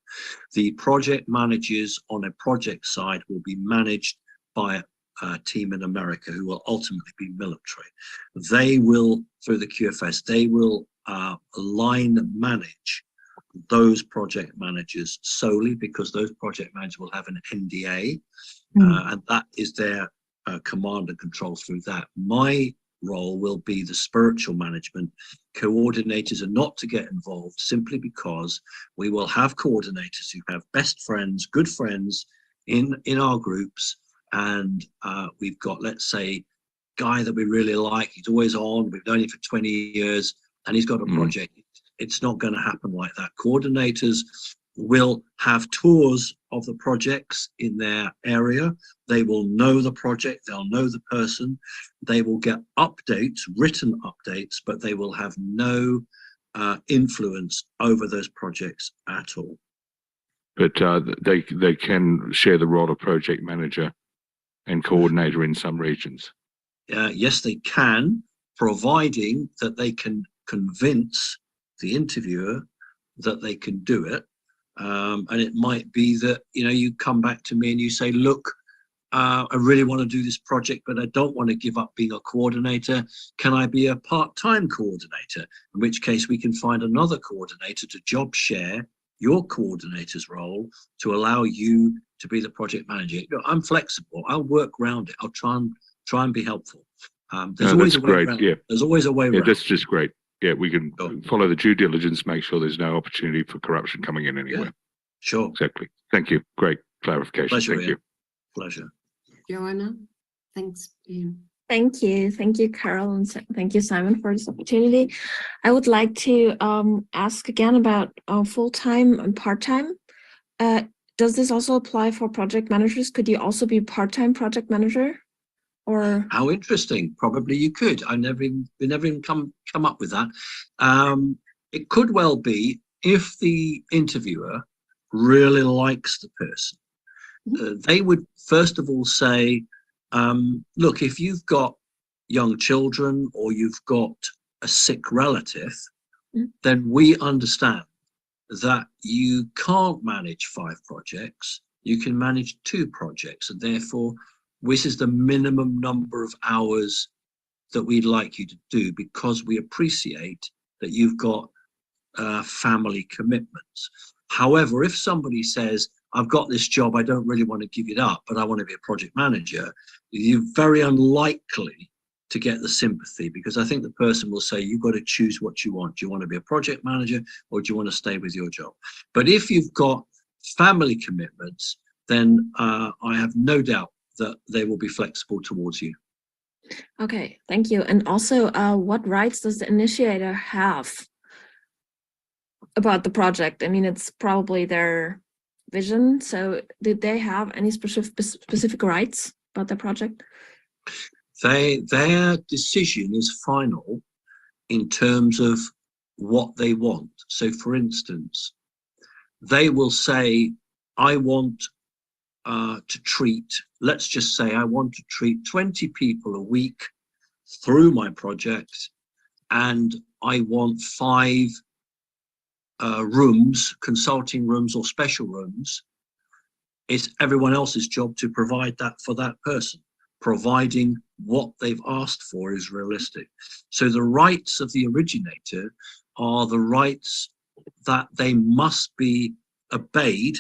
The project managers on a project side will be managed by a team in America who will ultimately be military. They will, through the QFS, they will line manage those project managers solely, because those project managers will have an NDA, and that is their command and control through that. My role will be the spiritual management. Coordinators are not to get involved, simply because we will have coordinators who have best friends, good friends in our groups, and we've got, let's say, guy that we really like, he's always on, we've known him for 20 years, and he's got a project. It's not going to happen like that. Coordinators will have tours of the projects in their area. They will know the project, they'll know the person, they will get updates, written updates, but they will have no influence over those projects at all. But they can share the role of project manager and coordinator in some regions. Yes, they can, providing that they can convince the interviewer that they can do it. And it might be that, you come back to me and you say, look, I really want to do this project, but I don't want to give up being a coordinator. Can I be a part-time coordinator? In which case we can find another coordinator to job share your coordinator's role to allow you to be the project manager. I'm flexible. I'll work around it. I'll try and be helpful. There's always a way great. around. Yeah. There's always a way Yeah, around. that's just great. Yeah, we can follow the due diligence, make sure there's no opportunity for corruption coming in anywhere. Yeah, sure. Exactly. Thank you. Great clarification. Pleasure, Thank you. Pleasure. Joanna, thanks. Ian. Thank you. Thank you, Carol, and thank you, Simon, for this opportunity. I would like to ask again about full-time and part-time. Does this also apply for project managers? Could you also be part-time project manager? Or how interesting. Probably you could. We never even come up with that. It could well be if the interviewer really likes the person. They would first of all say, look, if you've got young children or you've got a sick relative, then we understand that you can't manage 5 projects. You can manage 2 projects, and therefore this is the minimum number of hours that we'd like you to do, because we appreciate that you've got family commitments. However, if somebody says, I've got this job, I don't really want to give it up, but I want to be a project manager, you're very unlikely to get the sympathy, because I think the person will say, you've got to choose what you want. Do you want to be a project manager or do you want to stay with your job? But if you've got family commitments, then I have no doubt that they will be flexible towards you. okay, thank you. And also, what rights does the initiator have about the project? I mean, it's probably their vision. So did they have any specific rights about the project? Their decision is final in terms of what they want. So for instance, they will say, I want to treat, let's just say I want to treat 20 people a week through my project, and I want 5 rooms, consulting rooms or special rooms. It's everyone else's job to provide that for that person, providing what they've asked for is realistic. So the rights of the originator are the rights that they must be obeyed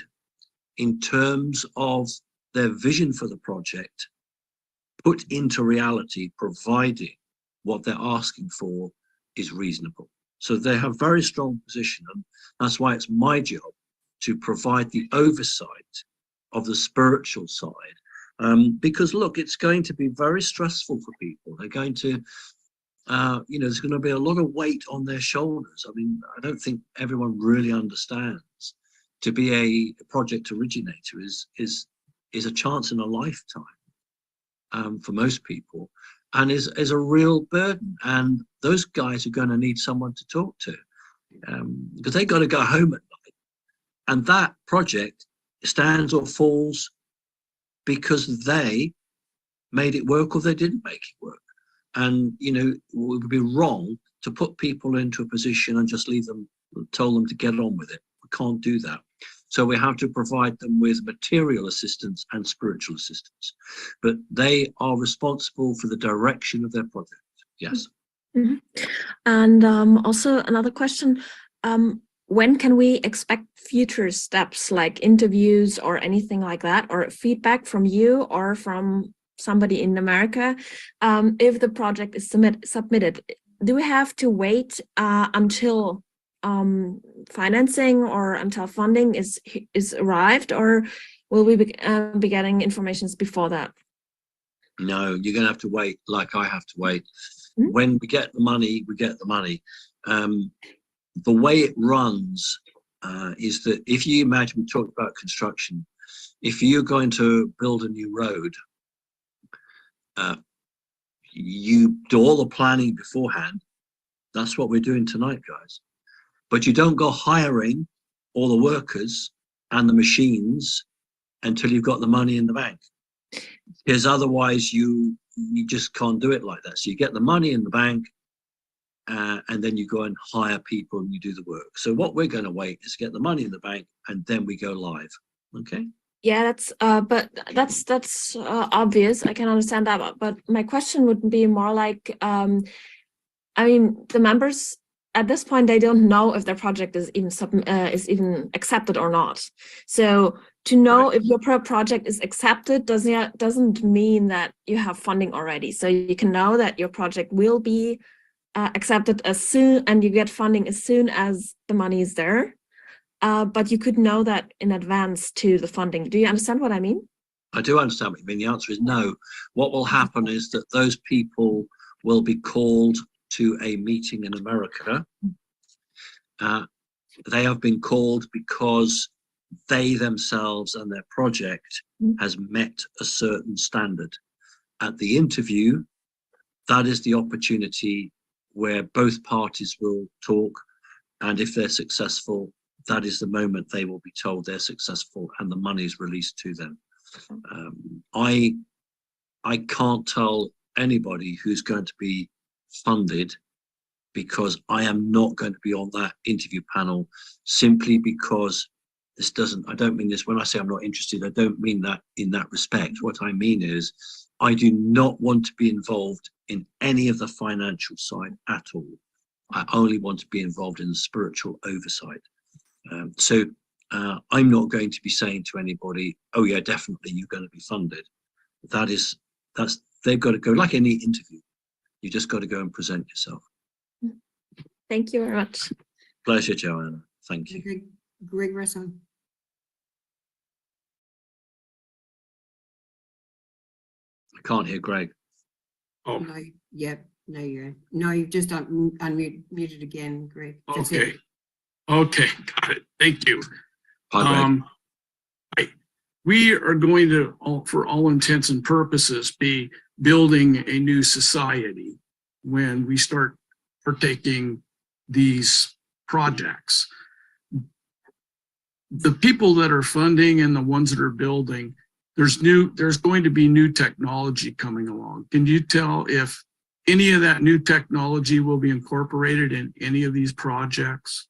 in terms of their vision for the project put into reality, providing what they're asking for is reasonable. So they have very strong position, and that's why it's my job to provide the oversight of the spiritual side. Because look, it's going to be very stressful for people. They're going to, there's going to be a lot of weight on their shoulders. I mean, I don't think everyone really understands to be a project originator is a chance in a lifetime for most people, and is a real burden. And those guys are going to need someone to talk to, because they got to go home at night. And that project stands or falls because they made it work or they didn't make it work. And, it would be wrong to put people into a position and just tell them to get on with it. We can't do that. So we have to provide them with material assistance and spiritual assistance. But they are responsible for the direction of their project. Yes. Mm-hmm. And also another question, when can we expect future steps like interviews or anything like that, or feedback from you or from somebody in America? If the project is submitted, do we have to wait until financing or until funding is arrived, or will we be getting informations before that? No, you're going to have to wait, like I have to wait. Mm-hmm. When we get the money, we get the money. The way it runs is that if you imagine, we talked about construction, if you're going to build a new road, you do all the planning beforehand. That's what we're doing tonight, guys. But you don't go hiring all the workers and the machines until you've got the money in the bank, because otherwise you just can't do it like that. So you get the money in the bank, and then you go and hire people and you do the work. So what we're going to wait is get the money in the bank, and then we go live. Okay. Yeah, that's obvious. I can understand that, but my question would be more like, I mean, the members at this point, they don't know if their project is even accepted or not. So to know if your project is accepted doesn't mean that you have funding already. So you can know that your project will be accepted as soon, and you get funding as soon as the money is there. But you could know that in advance to the funding. Do you understand what I mean? I do understand what you mean. The answer is no. What will happen is that those people will be called to a meeting in America. They have been called because they themselves and their project has met a certain standard. At the interview, that is the opportunity where both parties will talk, and if they're successful, that is the moment they will be told they're successful and the money is released to them. I can't tell anybody who's going to be funded, because I am not going to be on that interview panel, simply because this doesn't, I don't mean this, when I say I'm not interested, I don't mean that in that respect. What I mean is I do not want to be involved in any of the financial side at all. I only want to be involved in the spiritual oversight. So I'm not going to be saying to anybody, oh yeah, definitely you're going to be funded. They've got to go, like any interview, you just got to go and present yourself. Thank you very much. Pleasure, Joanna. Thank you. Greg Russell. I can't hear Greg. Oh. No, yeah, no, you've just unmuted again, Greg. That's Okay. it. Okay, got it. Thank you. Hi, Greg. We are going to, for all intents and purposes, be building a new society when we start partaking these projects. The people that are funding and the ones that are building, there's going to be new technology coming along. Can you tell if any of that new technology will be incorporated in any of these projects?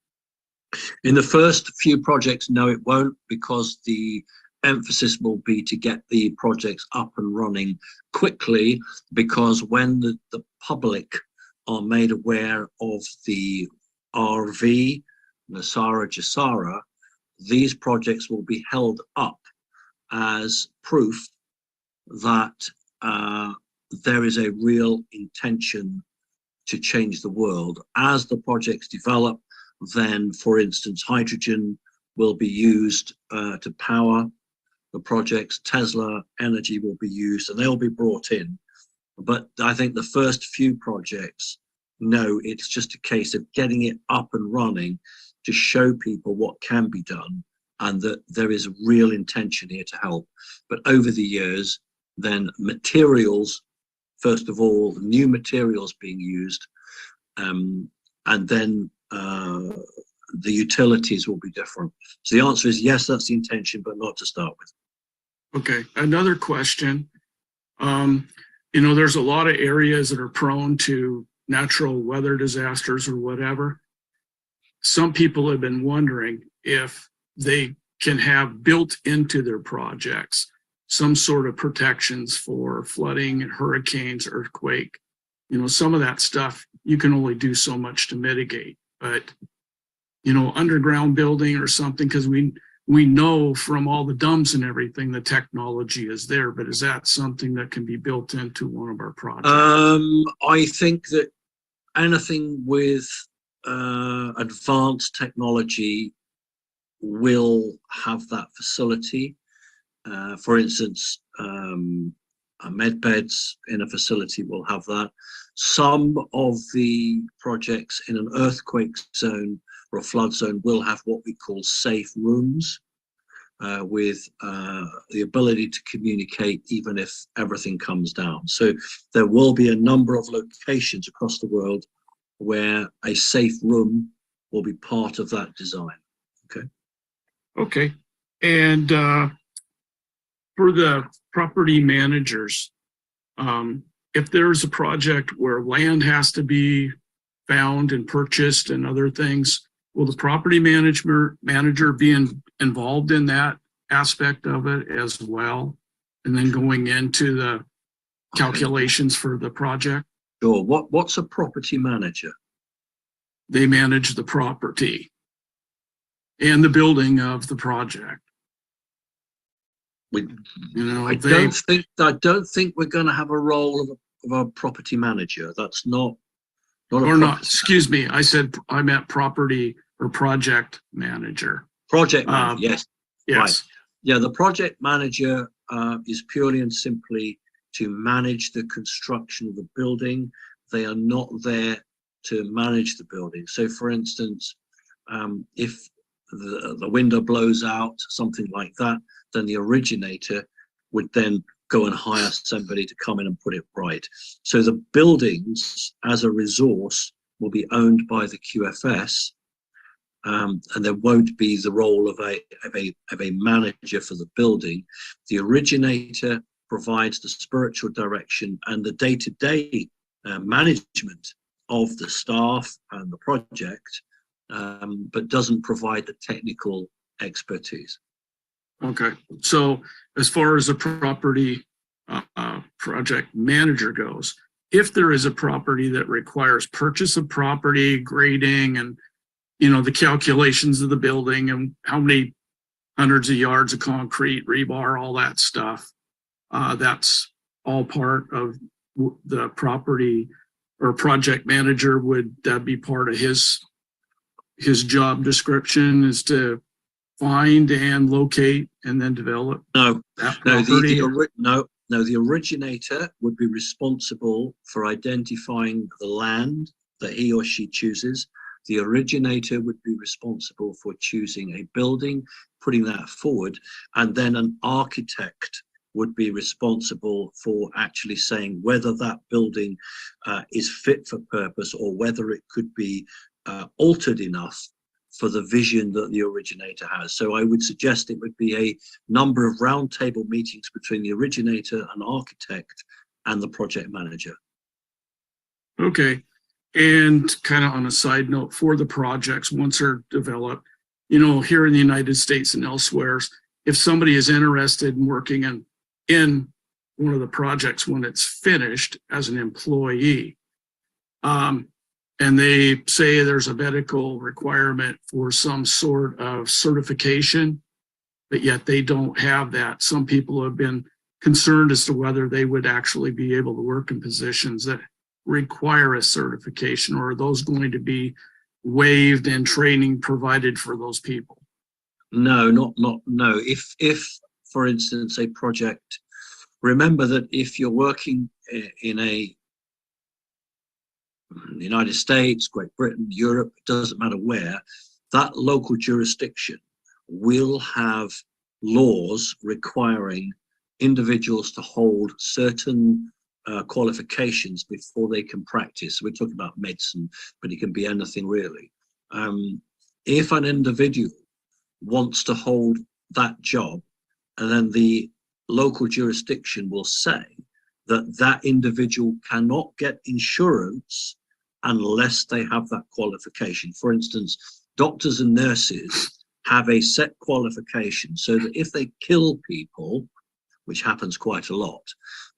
In the first few projects, no, it won't, because the emphasis will be to get the projects up and running quickly, because when the public are made aware of the RV, NESARA GESARA, these projects will be held up as proof that there is a real intention to change the world. As the projects develop, then, for instance, hydrogen will be used to power the projects. Tesla energy will be used, and they'll be brought in. But I think the first few projects, no, it's just a case of getting it up and running to show people what can be done, and that there is real intention here to help. But over the years, then materials, first of all, new materials being used, and then the utilities will be different. So the answer is yes, that's the intention, but not to start with. Okay, another question. There's a lot of areas that are prone to natural weather disasters or whatever. Some people have been wondering if they can have built into their projects some sort of protections for flooding, hurricanes, earthquake. Some of that stuff you can only do so much to mitigate, but underground building or something, because we know from all the DUMBs and everything, the technology is there, but is that something that can be built into one of our projects? I think that anything with advanced technology will have that facility. For instance, med beds in a facility will have that. Some of the projects in an earthquake zone or a flood zone will have what we call safe rooms, with the ability to communicate even if everything comes down. So there will be a number of locations across the world where a safe room will be part of that design. Okay. Okay. And for the property managers, if there's a project where land has to be found and purchased and other things, will the property manager be involved in that aspect of it as well? And then going into the calculations for the project? Sure. What's a property manager? They manage the property and the building of the project. I don't think we're going to have a role of a property manager. That's not excuse me, I meant property or project manager. Project manager, yes. Yes. Right. Yeah, the project manager is purely and simply to manage the construction of the building. They are not there to manage the building. So for instance, if the window blows out, something like that, then the originator would then go and hire somebody to come in and put it right. So the buildings as a resource will be owned by the QFS, and there won't be the role of a manager for the building. The originator provides the spiritual direction and the day-to-day management of the staff and the project, but doesn't provide the technical expertise. Okay, so as far as a property project manager goes, if there is a property that requires purchase of property, grading, and the calculations of the building and how many hundreds of yards of concrete, rebar, all that stuff, that's all part of the property or project manager. Would that be part of his job description, is to find and locate and then develop? No, No, the originator would be responsible for identifying the land that he or she chooses. The originator would be responsible for choosing a building, putting that forward, and then an architect would be responsible for actually saying whether that building is fit for purpose or whether it could be altered enough for the vision that the originator has. So I would suggest it would be a number of roundtable meetings between the originator and architect and the project manager. Okay. And kind of on a side note, for the projects, once they're developed, here in the United States and elsewhere, if somebody is interested in working in one of the projects when it's finished as an employee, and they say there's a medical requirement for some sort of certification, but yet they don't have that. Some people have been concerned as to whether they would actually be able to work in positions that require a certification, or are those going to be waived and training provided for those people? No. If for instance, a project, remember that if you're working in the United States, Great Britain, Europe, it doesn't matter where, that local jurisdiction will have laws requiring individuals to hold certain qualifications before they can practice. We're talking about medicine, but it can be anything really. If an individual wants to hold that job, and then the local jurisdiction will say that that individual cannot get insurance unless they have that qualification. For instance, doctors and nurses have a set qualification so that if they kill people, which happens quite a lot,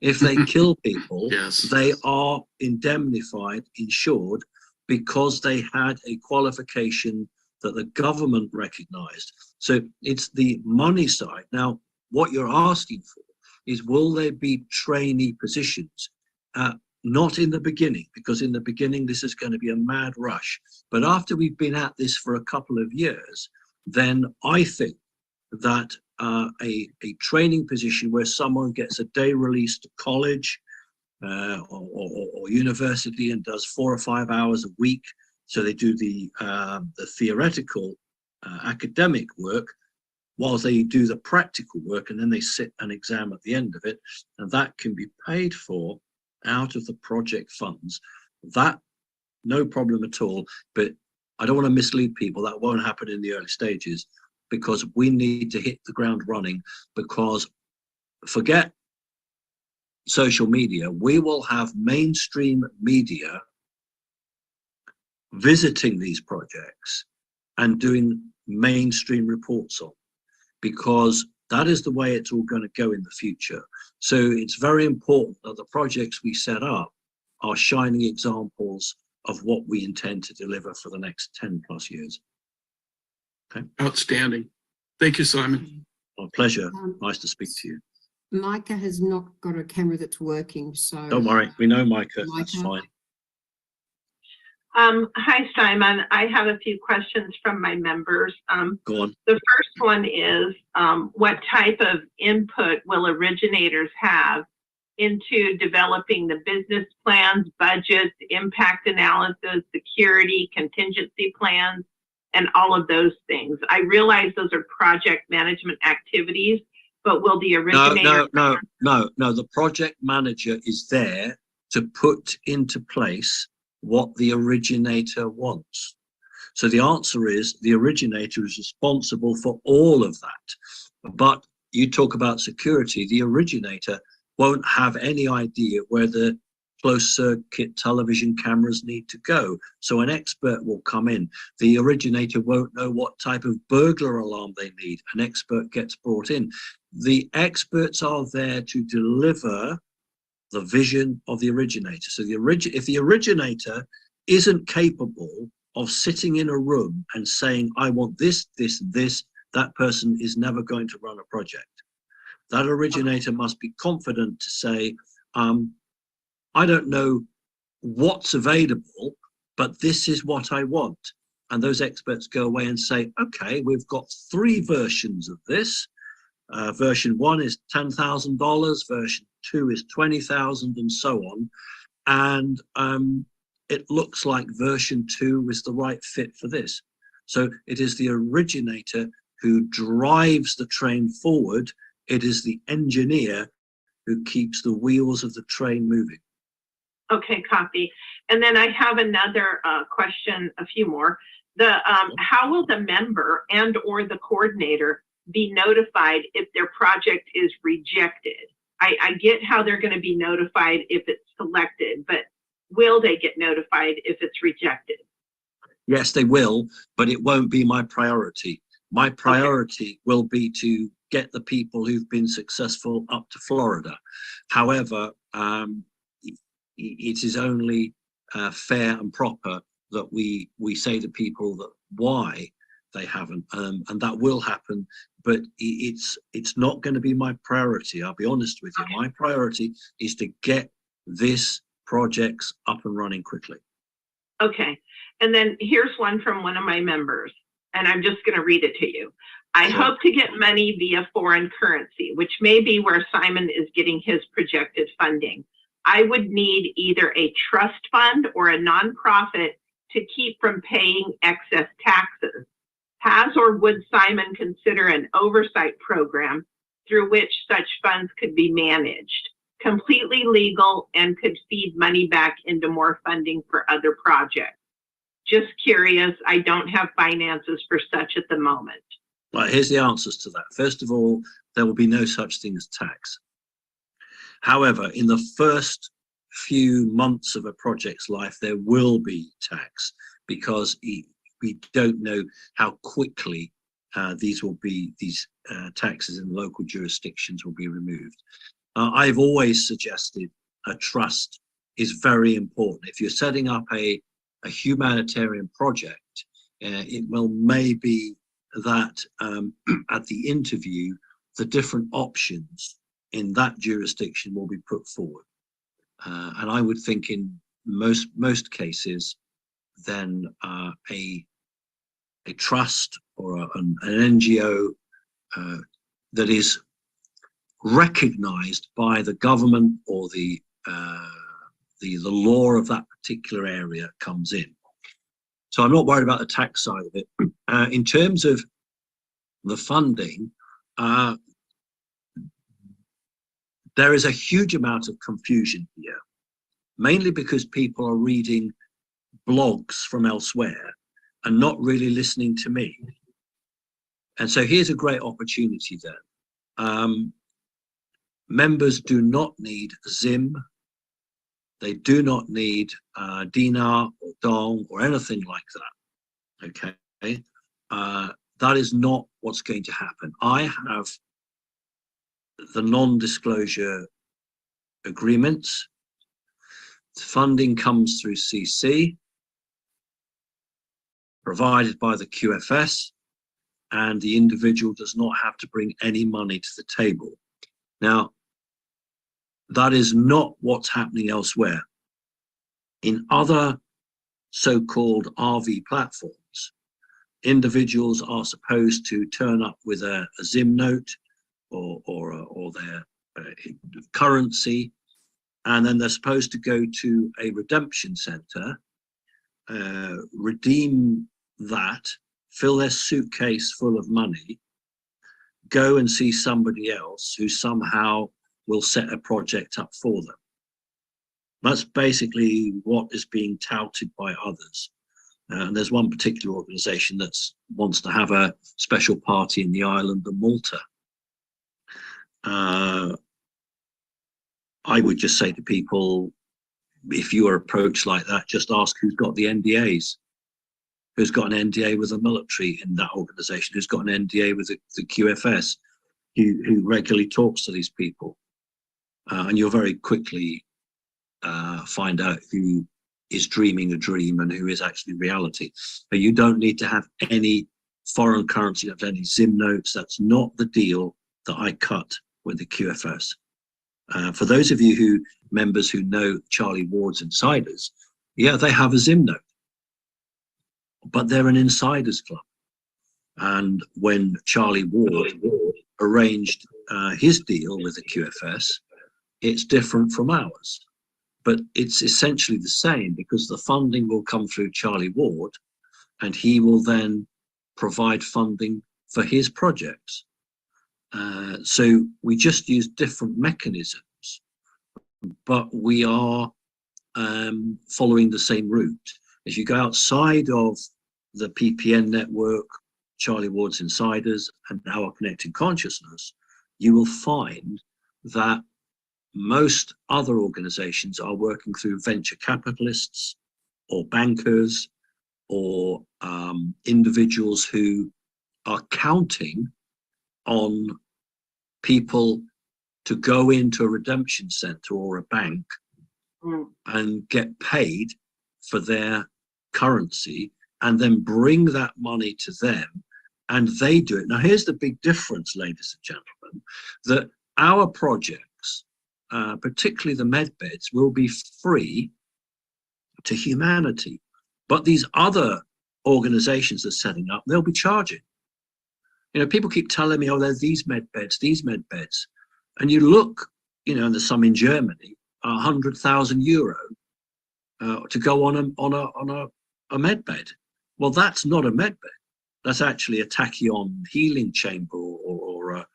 if they kill people, yes, they are indemnified, insured, because they had a qualification that the government recognized. So it's the money side. Now, what you're asking for is, will there be trainee positions? Not in the beginning, because in the beginning, this is going to be a mad rush. But after we've been at this for a couple of years, then I think that a training position where someone gets a day release to college or university and does 4 or 5 hours a week, so they do the theoretical academic work while they do the practical work, and then they sit an exam at the end of it, and that can be paid for out of the project funds. That, no problem at all. But I don't want to mislead people. That won't happen in the early stages, because we need to hit the ground running. Because forget social media, we will have mainstream media visiting these projects and doing mainstream reports on, because that is the way it's all going to go in the future. So it's very important that the projects we set up are shining examples of what we intend to deliver for the next 10 plus years. Okay. Outstanding. Thank you, Simon. My pleasure. Nice to speak to you. Micah has not got a camera that's working, so. Don't worry, we know Micah, that's fine. Hi, Simon. I have a few questions from my members. Go on. The first one is, what type of input will originators have into developing the business plans, budgets, impact analysis, security, contingency plans, and all of those things? I realize those are project management activities, but will the originator... No. The project manager is there to put into place what the originator wants. So the answer is the originator is responsible for all of that. But you talk about security, the originator won't have any idea where the closed circuit television cameras need to go. So an expert will come in. The originator won't know what type of burglar alarm they need. An expert gets brought in. The experts are there to deliver the vision of the originator. So if the originator isn't capable of sitting in a room and saying, I want this, this, and this, that person is never going to run a project. That originator must be confident to say, I don't know what's available, but this is what I want. And those experts go away and say, okay, we've got 3 versions of this. Version 1 is $10,000, version 2 is 20,000, and so on. And it looks like version 2 is the right fit for this. So it is the originator who drives the train forward. It is the engineer who keeps the wheels of the train moving. Okay, copy. And then I have another question, a few more. How will the member and or the coordinator be notified if their project is rejected? I get how they're going to be notified if it's selected, but will they get notified if it's rejected? Yes, they will, but it won't be my priority. My priority will be to get the people who've been successful up to Florida. However, it is only fair and proper that we say to people that why they haven't, and that will happen, but it's not going to be my priority. I'll be honest with you. My priority is to get this projects up and running quickly. Okay, and then here's one from one of my members, and I'm just going to read it to you. I hope to get money via foreign currency, which may be where Simon is getting his projected funding. I would need either a trust fund or a nonprofit to keep from paying excess taxes. Has or would Simon consider an oversight program through which such funds could be managed, completely legal, and could feed money back into more funding for other projects? Just curious, I don't have finances for such at the moment. Right, here's the answers to that. First of all, there will be no such thing as tax. However, in the first few months of a project's life, there will be tax because we don't know how quickly these taxes in local jurisdictions will be removed. I've always suggested a trust is very important. If you're setting up a humanitarian project, it may be that at the interview, the different options in that jurisdiction will be put forward. And I would think in most cases, then a trust or an NGO that is recognized by the government or the law of that particular area comes in. So I'm not worried about the tax side of it. In terms of the funding, there is a huge amount of confusion here, mainly because people are reading blogs from elsewhere and not really listening to me. And so here's a great opportunity then. Members do not need Zim. They do not need dinar or dong or anything like that. Okay, that is not what's going to happen. I have the non-disclosure agreements. Funding comes through CC, provided by the QFS, and the individual does not have to bring any money to the table. Now, that is not what's happening elsewhere. In other so-called RV platforms, individuals are supposed to turn up with a Zim note or their currency, and then they're supposed to go to a redemption center, redeem that, fill their suitcase full of money, go and see somebody else who somehow will set a project up for them. That's basically what is being touted by others. And there's one particular organization that wants to have a special party in the island of Malta. I would just say to people, if you are approached like that, just ask who's got the NDAs. Who's got an NDA with the military in that organization? Who's got an NDA with the QFS? Who regularly talks to these people? And you'll very quickly find out who is dreaming a dream and who is actually reality. But you don't need to have any foreign currency, have any Zim notes. That's not the deal that I cut with the QFS. For those of you members who know Charlie Ward's insiders, yeah, they have a Zim note, but they're an insiders club. And when Charlie Ward arranged his deal with the QFS, it's different from ours, but it's essentially the same, because the funding will come through Charlie Ward and he will then provide funding for his projects. So we just use different mechanisms, but we are following the same route. As you go outside of the PPN network, Charlie Ward's Insiders, and our Connecting Consciousness, you will find that most other organizations are working through venture capitalists or bankers or individuals who are counting on people to go into a redemption center or a bank and get paid for their currency and then bring that money to them and they do it. Now, here's the big difference, ladies and gentlemen, that our projects, particularly the med beds, will be free to humanity. But these other organizations that are setting up, they'll be charging. You know, people keep telling me, oh, there's these med beds. And you look, you know, and there's some in Germany, 100,000 euro to go on a med bed. Well, that's not a med bed. That's actually a tachyon healing chamber or a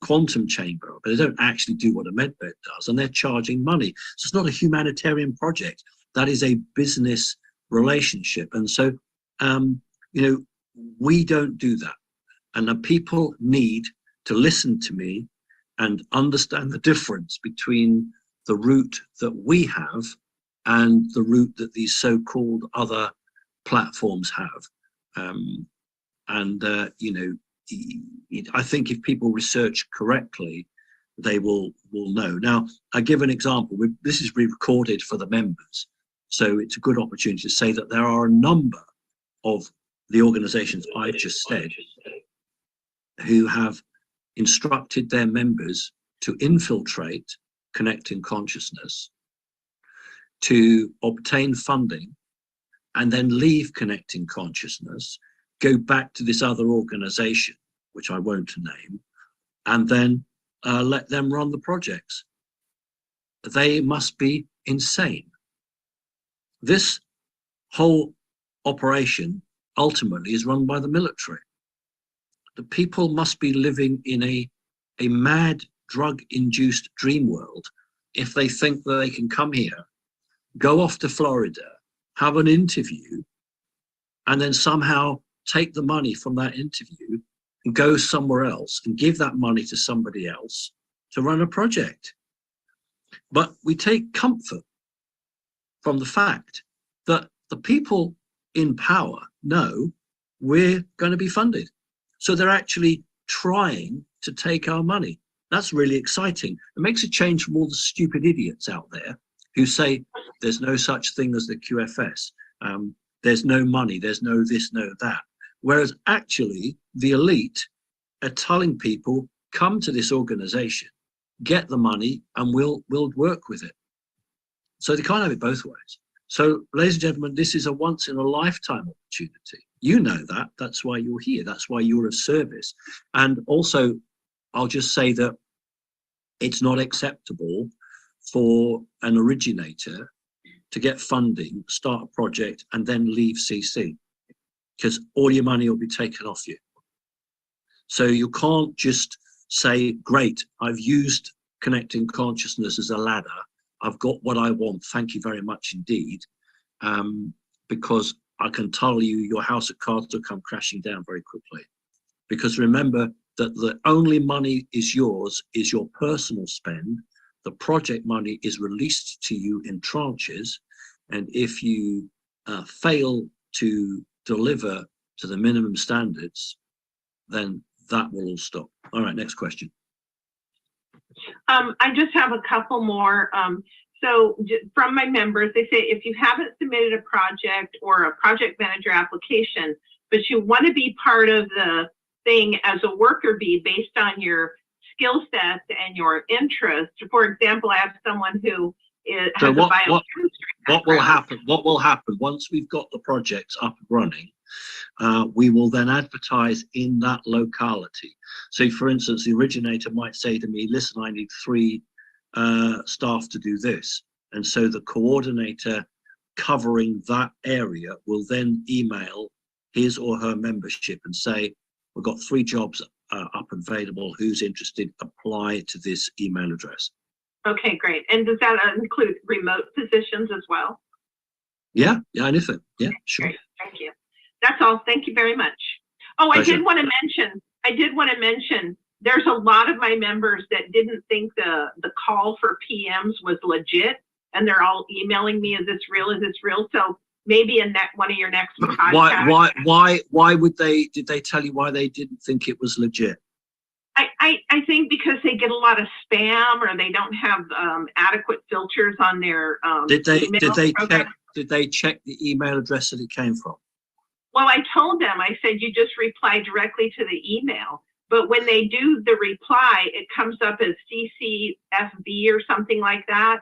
quantum chamber, but they don't actually do what a med bed does, and they're charging money. So it's not a humanitarian project. That is a business relationship. And so, you know, we don't do that. And the people need to listen to me and understand the difference between the route that we have and the route that these so-called other platforms have. You know, I think if people research correctly, they will know. Now, I give an example. This is re-recorded for the members, so it's a good opportunity to say that there are a number of the organizations I just said who have instructed their members to infiltrate Connecting Consciousness, to obtain funding, and then leave Connecting Consciousness, go back to this other organization, which I won't name, and then let them run the projects. They must be insane. This whole operation ultimately is run by the military. The people must be living in a mad, drug-induced dream world if they think that they can come here, go off to Florida, have an interview, and then somehow take the money from that interview and go somewhere else and give that money to somebody else to run a project. But we take comfort from the fact that the people in power know we're going to be funded. So they're actually trying to take our money. That's really exciting. It makes a change from all the stupid idiots out there who say there's no such thing as the QFS. There's no money, there's no this, no that. Whereas actually the elite are telling people, come to this organization, get the money, and we'll work with it. So they can't have it both ways. So, ladies and gentlemen, this is a once in a lifetime opportunity. You know that. That's why you're here. That's why you're of service. And also, I'll just say that it's not acceptable for an originator to get funding, start a project, and then leave CC, because all your money will be taken off you. So you can't just say, great, I've used Connecting Consciousness as a ladder. I've got what I want. Thank you very much indeed. Because I can tell you your house of cards will come crashing down very quickly. Because remember that the only money is yours is your personal spend. The project money is released to you in tranches. And if you fail to deliver to the minimum standards, then that will all stop. All right, next question. I just have a couple more. So from my members, they say if you haven't submitted a project or a project manager application, but you want to be part of the thing as a worker bee based on your skill sets and your interest. For example, I have someone who has a biochemistry background. What will happen once we've got the projects up and running? We will then advertise in that locality. So for instance, the originator might say to me, listen, I need 3 staff to do this. And so the coordinator covering that area will then email his or her membership and say, we've got 3 jobs up and available. Who's interested? Apply to this email address. Okay, great. And does that include remote positions as well? Yeah, anything. Yeah, sure. Great. Thank you. That's all. Thank you very much. Oh, I did want to mention, there's a lot of my members that didn't think the call for PMs was legit, and they're all emailing me, is this real? Is this real? So maybe in one of your next podcasts. Why would they, did they tell you why they didn't think it was legit? I think because they get a lot of spam, or they don't have adequate filters on their Did they check the email address that it came from? Well, I told them, I said, you just reply directly to the email. But when they do the reply, it comes up as CCFB or something like that.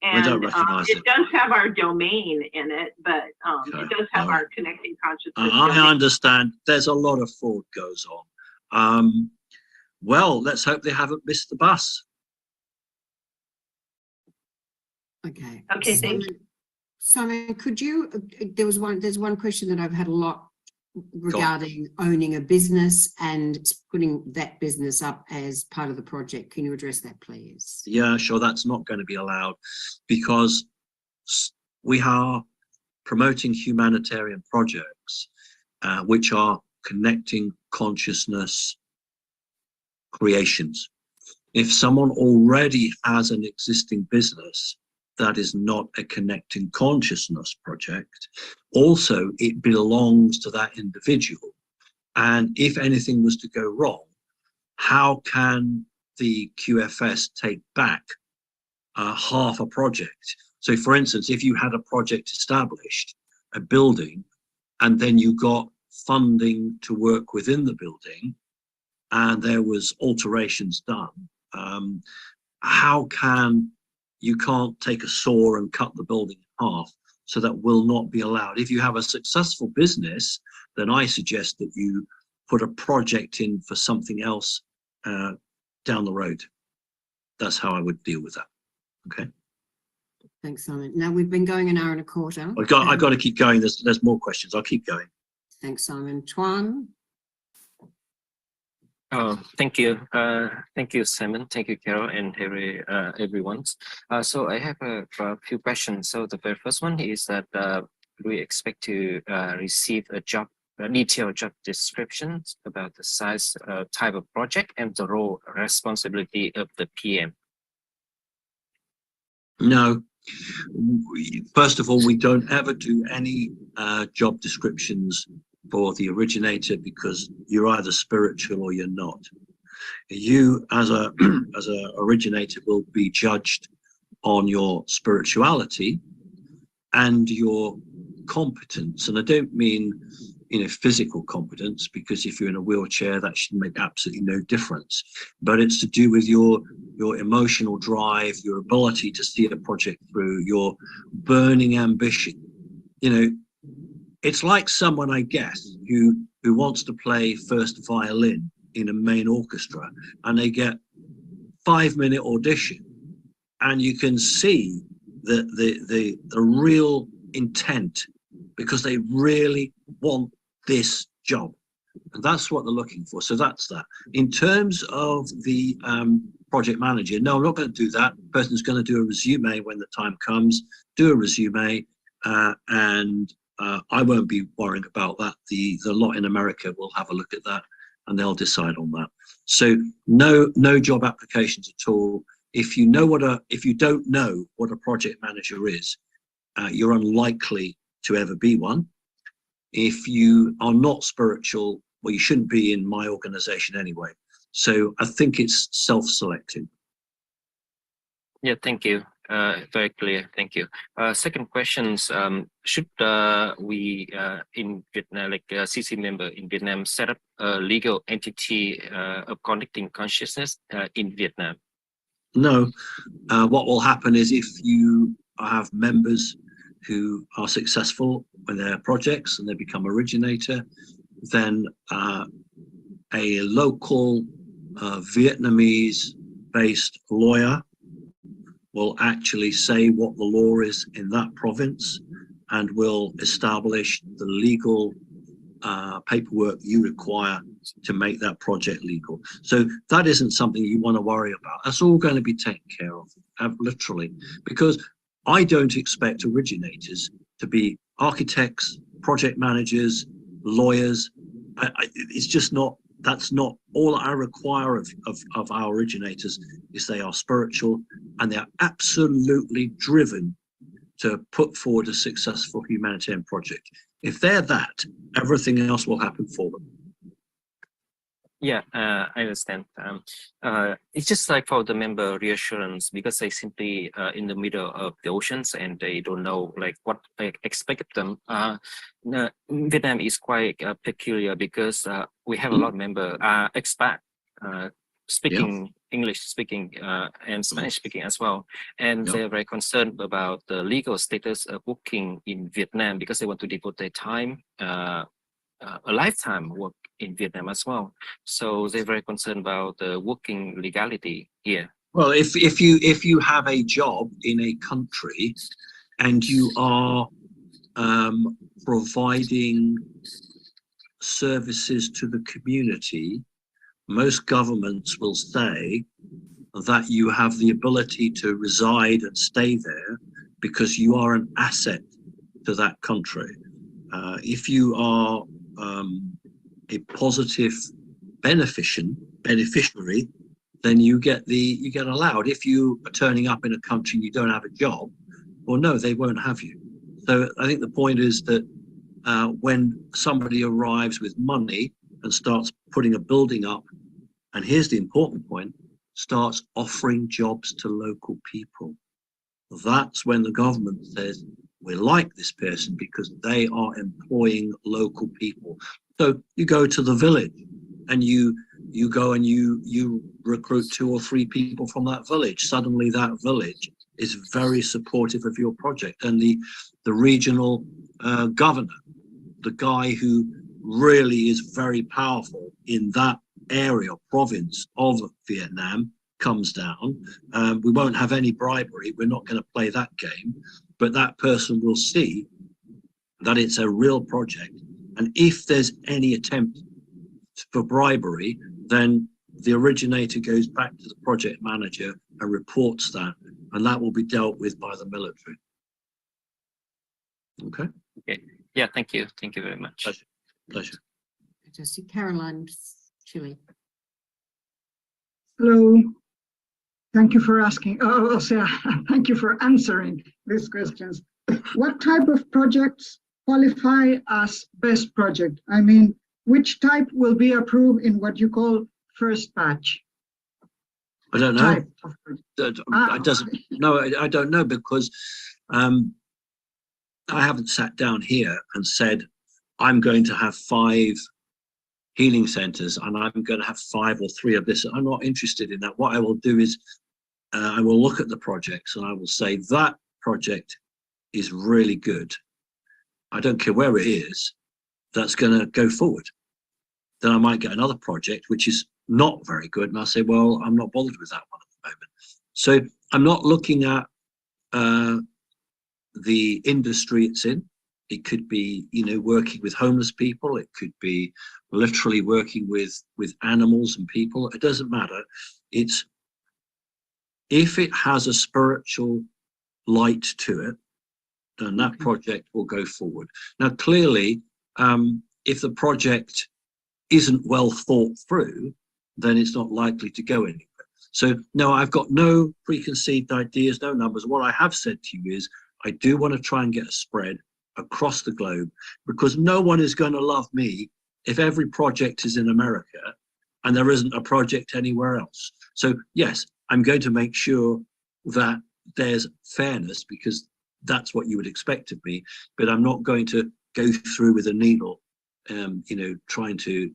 And we don't recognize it does have our domain in it, but it does have our Connecting Consciousness. I understand. There's a lot of fraud goes on. Well, let's hope they haven't missed the bus. Okay. Okay, thank you. Simon, could you, there's one question that I've had a lot regarding owning a business and putting that business up as part of the project. Can you address that, please? Yeah, sure. That's not going to be allowed because we are promoting humanitarian projects, which are connecting consciousness creations. If someone already has an existing business, that is not a connecting consciousness project. Also, it belongs to that individual. And if anything was to go wrong, how can the QFS take back half a project? So for instance, if you had a project established, a building, and then you got funding to work within the building, and there was alterations done, how can you can't take a saw and cut the building in half? So that will not be allowed. If you have a successful business, then I suggest that you put a project in for something else down the road. That's how I would deal with that. Okay. Thanks, Simon. Now we've been going an hour and a quarter. I've got to keep going. There's more questions. I'll keep going. Thanks, Simon. Tuan. Thank you. Thank you, Simon. Thank you, Carol, and everyone. So I have a few questions. So the very first one is that we expect to receive a detailed job description about the size, type of project, and the role responsibility of the PM. No. First of all, we don't ever do any job descriptions for the originator because you're either spiritual or you're not. You as a as a originator will be judged on your spirituality and your competence. And I don't mean, physical competence, because if you're in a wheelchair, that should make absolutely no difference. But it's to do with your emotional drive, your ability to see a project through, your burning ambition. It's like someone, I guess, who wants to play first violin in a main orchestra, and they get 5-minute audition, and you can see the real intent, because they really want this job, and that's what they're looking for. So that's that. In terms of the project manager, no, I'm not going to do that. The person's going to do a resume when the time comes, do a resume, and I won't be worrying about that. The lot in America will have a look at that and they'll decide on that. So no job applications at all. If you don't know what a project manager is, you're unlikely to ever be one. If you are not spiritual, well, you shouldn't be in my organization anyway. So I think it's self-selecting. Yeah, thank you. Very clear. Thank you. Second questions. Should we in Vietnam, like a CC member in Vietnam, set up a legal entity of connecting consciousness in Vietnam? No. What will happen is, if you have members who are successful with their projects and they become originator, then a local Vietnamese-based lawyer will actually say what the law is in that province and will establish the legal paperwork you require to make that project legal. So that isn't something you want to worry about. That's all going to be taken care of, literally, because I don't expect originators to be architects, project managers, lawyers. It's just not. That's not all I require of our originators. Is they are spiritual and they are absolutely driven to put forward a successful humanitarian project. If they're that, everything else will happen for them. Yeah, I understand. It's just like for the member reassurance, because they simply in the middle of the oceans and they don't know like what they expect of them. Vietnam is quite peculiar because we have a lot of member expat speaking English speaking and Spanish speaking as well, and they're very concerned about the legal status of working in Vietnam because they want to devote their time. A lifetime work in Vietnam as well, so they're very concerned about the working legality here. Well, if you have a job in a country and you are providing services to the community, most governments will say that you have the ability to reside and stay there because you are an asset to that country. If you are a positive beneficiary, then you get allowed. If you are turning up in a country and you don't have a job, well, no, they won't have you. So I think the point is that when somebody arrives with money and starts putting a building up, and here's the important point, starts offering jobs to local people, that's when the government says, we like this person because they are employing local people. So you go to the village and you go and you recruit 2 or 3 people from that village. Suddenly that village is very supportive of your project. And the regional governor, the guy who really is very powerful in that area, province of Vietnam, comes down. We won't have any bribery. We're not going to play that game. But that person will see that it's a real project. And if there's any attempt for bribery, then the originator goes back to the project manager and reports that, and that will be dealt with by the military. Okay? Okay. Yeah, thank you. Thank you very much. Pleasure. I see Caroline Chile. Hello. Thank you for asking. Thank you for answering these questions. What type of projects qualify as best project? I mean, which type will be approved in what you call first batch? I don't know. I don't know because I haven't sat down here and said, I'm going to have 5 healing centers and I'm going to have 5 or 3 of this. I'm not interested in that. What I will do is I will look at the projects and I will say that project is really good. I don't care where it is, that's going to go forward. Then I might get another project which is not very good and I'll say, well, I'm not bothered with that one at the moment. So I'm not looking at the industry it's in. It could be, you know, working with homeless people. It could be literally working with animals and people. It doesn't matter. It's if it has a spiritual light to it, then that project will go forward. Now, clearly, if the project isn't well thought through, then it's not likely to go anywhere. So no, I've got no preconceived ideas, no numbers. What I have said to you is I do want to try and get a spread across the globe, because no one is going to love me if every project is in America and there isn't a project anywhere else. So yes, I'm going to make sure that there's fairness, because that's what you would expect of me, but I'm not going to go through with a needle, you know, trying to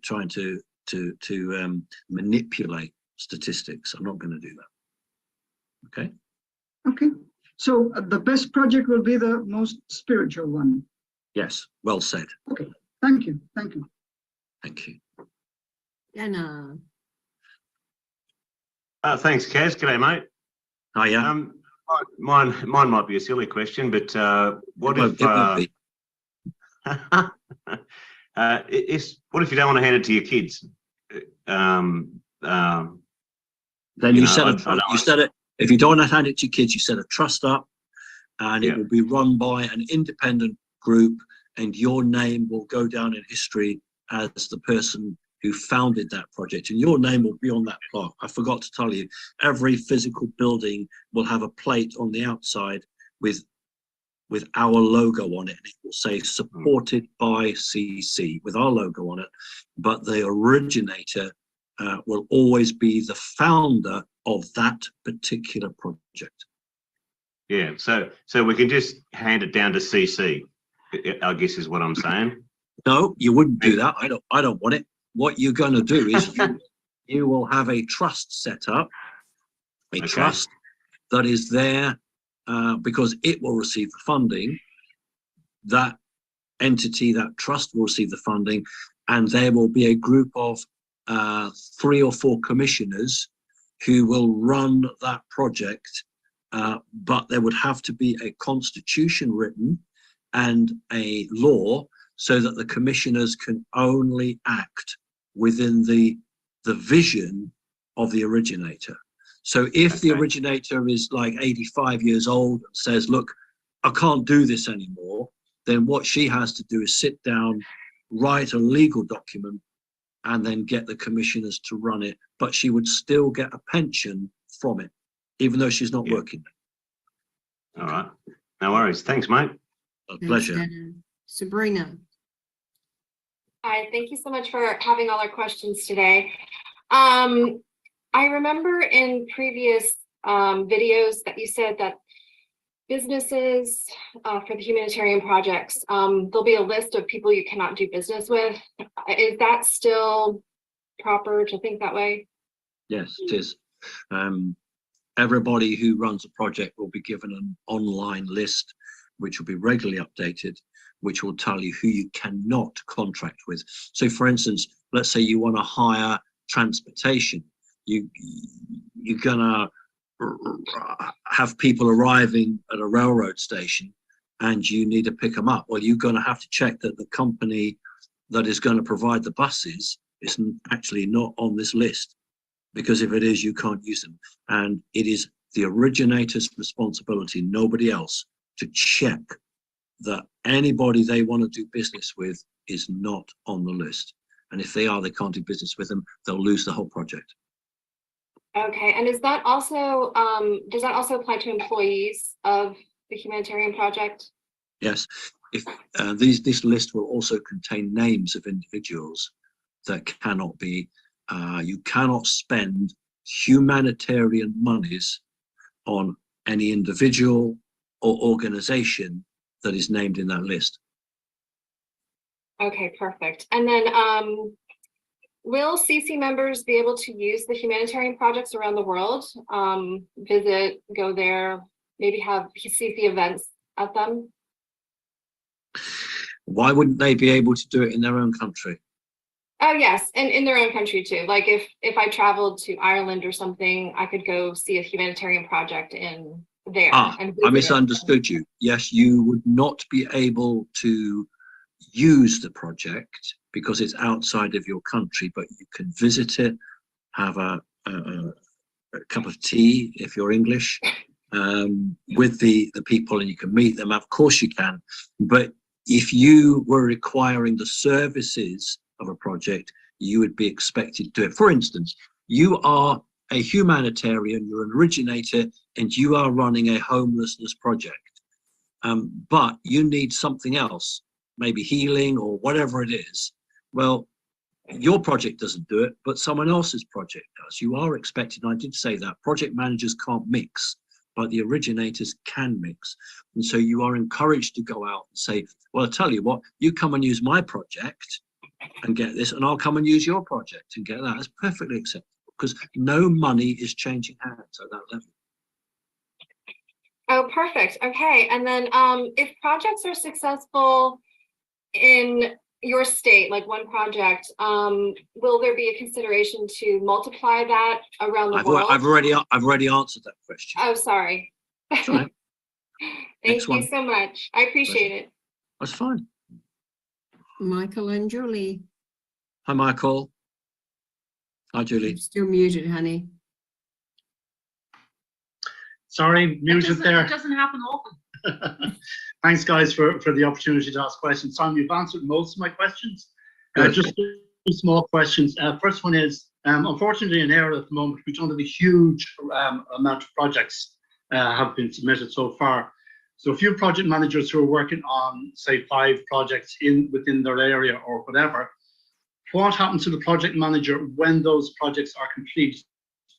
manipulate statistics. I'm not going to do that. Okay. Okay. So the best project will be the most spiritual one. Yes. Well said. Okay. Thank you. Thank you. Thank you. Anna. Thanks, Kaz. G'day, mate. Hiya. Mine might be a silly question, but what if what if you don't want to hand it to your kids? Then you set it. If you don't want to hand it to your kids, you set a trust up, and it will be run by an independent group, and your name will go down in history as the person who founded that project, and your name will be on that plaque. I forgot to tell you, every physical building will have a plate on the outside with our logo on it, and it will say supported by CC with our logo on it, but the originator will always be the founder of that particular project. Yeah, so we can just hand it down to CC, I guess is what I'm saying. No, you wouldn't do that. I don't want it. What you're going to do is you will have a trust set up, trust that is there because it will receive the funding. That entity, that trust will receive the funding, and there will be a group of 3 or 4 commissioners who will run that project, but there would have to be a constitution written and a law so that the commissioners can only act within the vision of the originator. So if the originator is like 85 years old and says, look, I can't do this anymore, then what she has to do is sit down, write a legal document, and then get the commissioners to run it. But she would still get a pension from it, even though she's not working there. All right. No worries. Thanks, mate. A pleasure. Sabrina. Hi, thank you so much for having all our questions today. I remember in previous videos that you said that businesses for the humanitarian projects, there'll be a list of people you cannot do business with. Is that still proper to think that way? Yes, it is. Everybody who runs a project will be given an online list, which will be regularly updated, which will tell you who you cannot contract with. So for instance, let's say you want to hire transportation. You're gonna have people arriving at a railroad station and you need to pick them up. Well, you're going to have to check that the company that is going to provide the buses is actually not on this list, because if it is, you can't use them. And it is the originator's responsibility, nobody else, to check that anybody they want to do business with is not on the list. And if they are, they can't do business with them. They'll lose the whole project. Okay, and is that also, does that also apply to employees of the humanitarian project? Yes, if this list will also contain names of individuals that cannot be, you cannot spend humanitarian monies on any individual or organization that is named in that list. Okay, perfect. And then will CC members be able to use the humanitarian projects around the world, visit, go there, maybe have CC events at them? Why wouldn't they be able to do it in their own country? Oh, yes, and in their own country too. Like if I traveled to Ireland or something, I could go see a humanitarian project in there. And I visit it. misunderstood you. Yes, you would not be able to use the project because it's outside of your country, but you can visit it, have a cup of tea if you're English, with the people, and you can meet them. Of course you can, but if you were requiring the services of a project, you would be expected to do it. For instance, you are a humanitarian, you're an originator, and you are running a homelessness project, but you need something else, maybe healing or whatever it is. Well, your project doesn't do it, but someone else's project does. You are expected, and I did say that, project managers can't mix, but the originators can mix. And so you are encouraged to go out and say, well, I'll tell you what, you come and use my project and get this, and I'll come and use your project and get that. It's perfectly acceptable because no money is changing hands at that level. Oh, perfect. Okay. And then if projects are successful in your state, like one project, will there be a consideration to multiply that around the world? I've already answered that question. Oh, sorry. That's all right. Thank you so much. I appreciate it. That's fine. Michael and Julie. Hi, Michael. Hi, Julie. You're still muted, honey. Sorry, muted there. It doesn't happen often. Thanks, guys, for the opportunity to ask questions. Simon, you've answered most of my questions. Just two small questions. First one is, unfortunately, in Éire at the moment, we don't have a huge amount of projects have been submitted so far. So a few project managers who are working on, say, 5 projects within their area or whatever, what happens to the project manager when those projects are complete?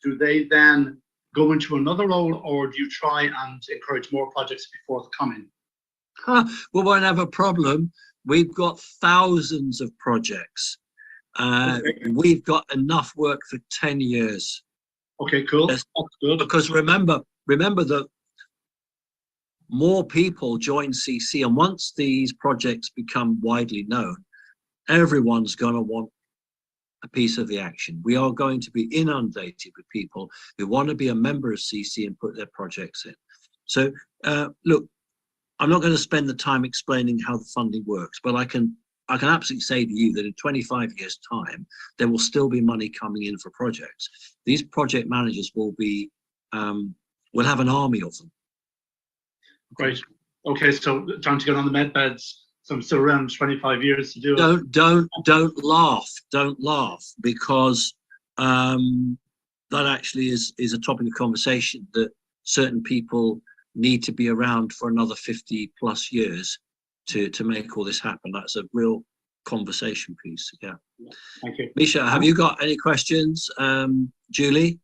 Do they then go into another role, or do you try and encourage more projects to be forthcoming? We won't have a problem. We've got thousands of projects. We've got enough work for 10 years. Okay, cool. That's good. Because remember that more people join CC, and once these projects become widely known, everyone's going to want a piece of the action. We are going to be inundated with people who want to be a member of CC and put their projects in. So look, I'm not going to spend the time explaining how the funding works, but I can absolutely say to you that in 25 years' time, there will still be money coming in for projects. These project managers will be, we'll have an army of them. Great. Okay, so time to get on the med beds. So I'm still around 25 years to do it. Don't laugh, because that actually is a topic of conversation that certain people need to be around for another 50 plus years to make all this happen. That's a real conversation piece. Yeah. Thank you. Misha, have you got any questions? Julie?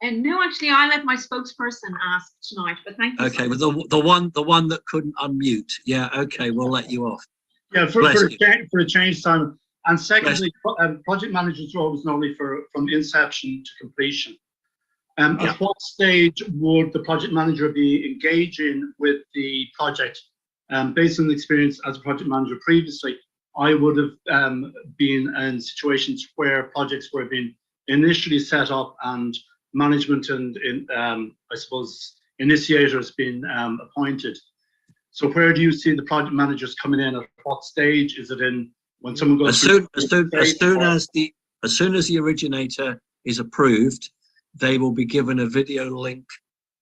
And no, actually, I let my spokesperson ask tonight, but thank you. Okay, well, the one that couldn't unmute. Yeah, okay, we'll let you off. Yeah, for a change, Simon. And secondly, project managers' role is normally from inception to completion. At what stage would the project manager be engaging with the project? Based on the experience as a project manager previously, I would have been in situations where projects were being initially set up and management and I suppose initiators being appointed. So where do you see the project managers coming in? At what stage is it in? When someone goes as soon as the originator is approved, they will be given a video link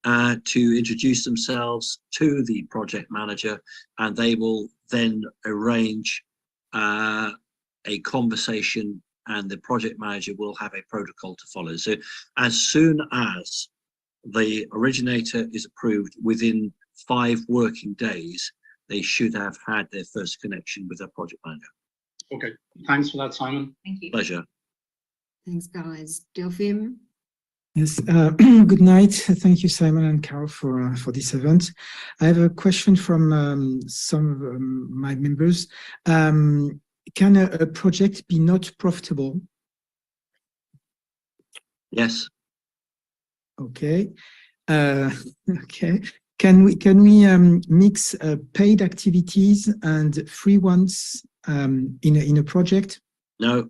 to introduce themselves to the project manager, and they will then arrange a conversation and the project manager will have a protocol to follow. So as soon as the originator is approved, within 5 working days, they should have had their first connection with their project manager. Okay, thanks for that, Simon. Thank you. Pleasure. Thanks, guys. Delphine? Yes, good night. Thank you, Simon and Carol, for this event. I have a question from some of my members. Can a project be not profitable? Yes. Okay. Okay. Can we mix paid activities and free ones in a project? No.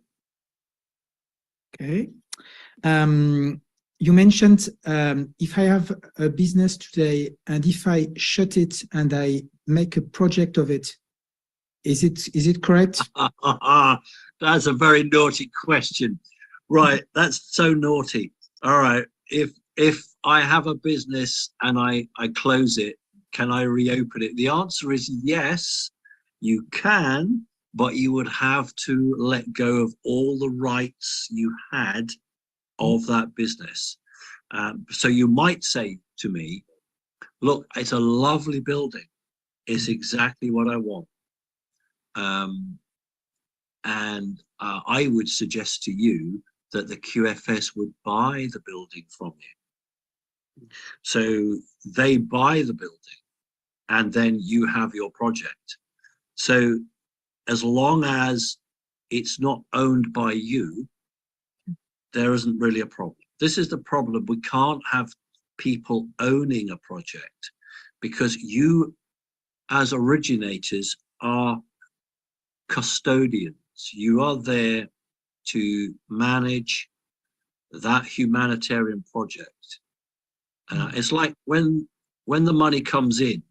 Okay. You mentioned if I have a business today and if I shut it and I make a project of it, is it correct? That's a very naughty question. Right, that's so naughty. All right, if I have a business and I close it, can I reopen it? The answer is yes, you can, but you would have to let go of all the rights you had of that business. So you might say to me, look, it's a lovely building. It's exactly what I want. And I would suggest to you that the QFS would buy the building from you. So they buy the building and then you have your project. So as long as it's not owned by you, there isn't really a problem. This is the problem. We can't have people owning a project because you as originators are custodians. You are there to manage that humanitarian project. It's like when the money comes in,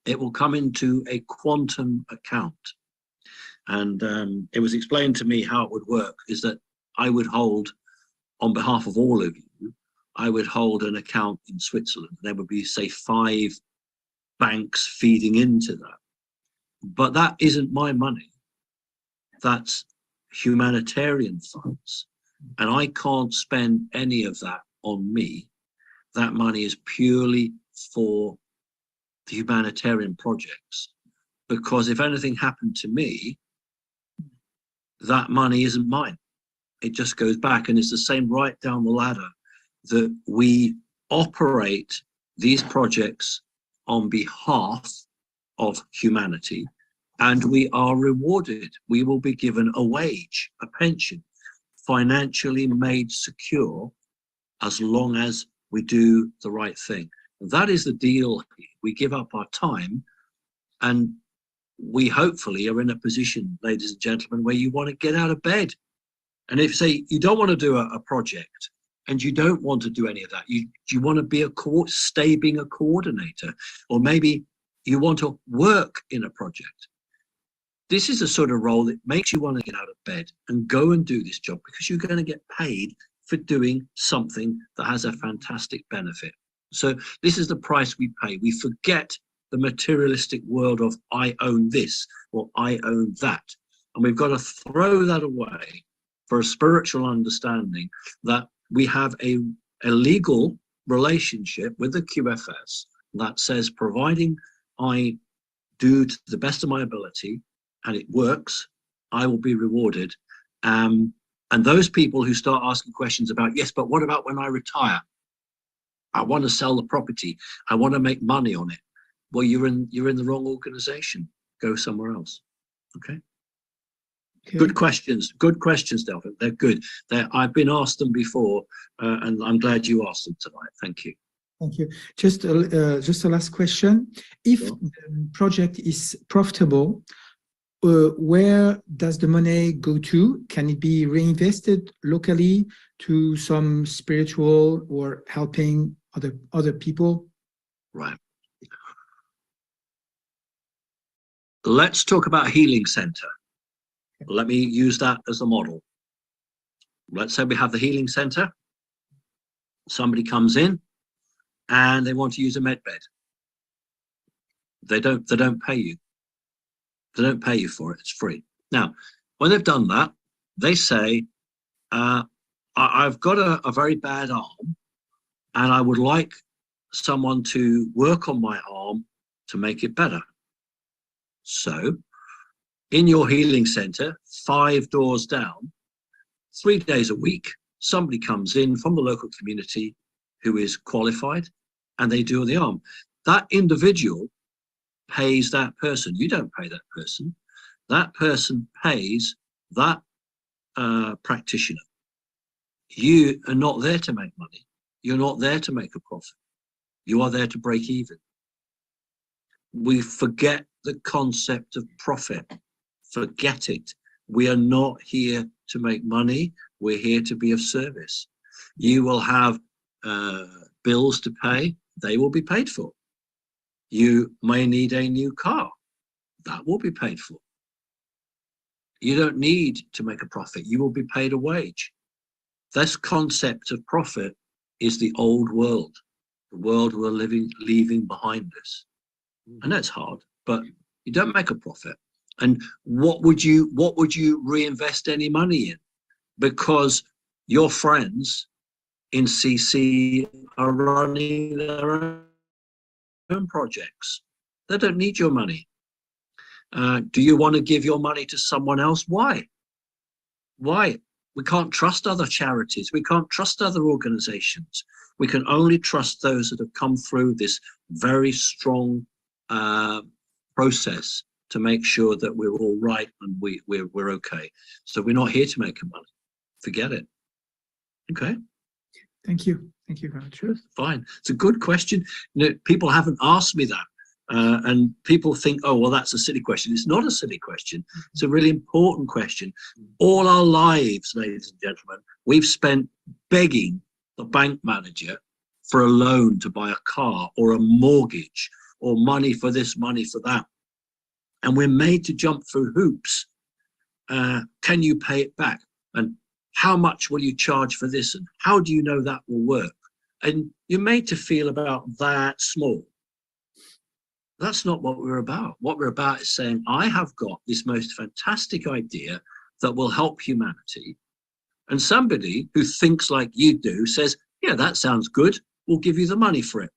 it will come into a quantum account. And it was explained to me how it would work is that I would hold, on behalf of all of you, I would hold an account in Switzerland. There would be, say, 5 banks feeding into that. But that isn't my money. That's humanitarian funds. And I can't spend any of that on me. That money is purely for the humanitarian projects. Because if anything happened to me, that money isn't mine. It just goes back, and it's the same right down the ladder that we operate these projects on behalf of humanity, and we are rewarded. We will be given a wage, a pension, financially made secure as long as we do the right thing. That is the deal. We give up our time, and we hopefully are in a position, ladies and gentlemen, where you want to get out of bed. And if, say, you don't want to do a project and you don't want to do any of that, you want to be stay being a coordinator, or maybe you want to work in a project. This is a sort of role that makes you want to get out of bed and go and do this job because you're going to get paid for doing something that has a fantastic benefit. So this is the price we pay. We forget the materialistic world of I own this or I own that. And we've got to throw that away for a spiritual understanding that we have a legal relationship with the QFS that says, providing I do to the best of my ability and it works, I will be rewarded. And those people who start asking questions about, yes, but what about when I retire? I want to sell the property. I want to make money on it. Well, you're in the wrong organization. Go somewhere else. Okay. Good questions, Delphine. They're good. I've been asked them before, and I'm glad you asked them tonight. Thank you. Thank you. Just a last question. If the project is profitable, where does the money go to? Can it be reinvested locally to some spiritual or helping other people? Right. Let's talk about Healing Center. Let me use that as a model. Let's say we have the Healing Center. Somebody comes in and they want to use a med bed. They don't pay you. They don't pay you for it. It's free. Now, when they've done that, They say, I've got a very bad arm and I would like someone to work on my arm to make it better. So in your healing center, 5 doors down, 3 days a week, somebody comes in from the local community who is qualified and they do the arm. That individual pays that person. You don't pay that person. That person pays that practitioner. You are not there to make money. You're not there to make a profit. You are there to break even. We forget the concept of profit. Forget it. We are not here to make money. We're here to be of service. You will have bills to pay. They will be paid for. You may need a new car. That will be paid for. You don't need to make a profit. You will be paid a wage. This concept of profit is the old world, the world we're leaving behind us. And that's hard, but you don't make a profit. And what would you reinvest any money in? Because your friends in CC are running their own projects. They don't need your money. Do you want to give your money to someone else? Why? Why? We can't trust other charities. We can't trust other organizations. We can only trust those that have come through this very strong process to make sure that we're all right and we're okay. So we're not here to make money. Forget it. Okay. Thank you. Thank you very much. Fine. It's a good question. You know, people haven't asked me that. And people think, oh, well, that's a silly question. It's not a silly question. It's a really important question. All our lives, ladies and gentlemen, we've spent begging the bank manager for a loan to buy a car or a mortgage or money for this, money for that. And we're made to jump through hoops. Can you pay it back? And how much will you charge for this? And how do you know that will work? And you're made to feel about that small. That's not what we're about. What we're about is saying, I have got this most fantastic idea that will help humanity. And somebody who thinks like you do says, yeah, that sounds good. We'll give you the money for it.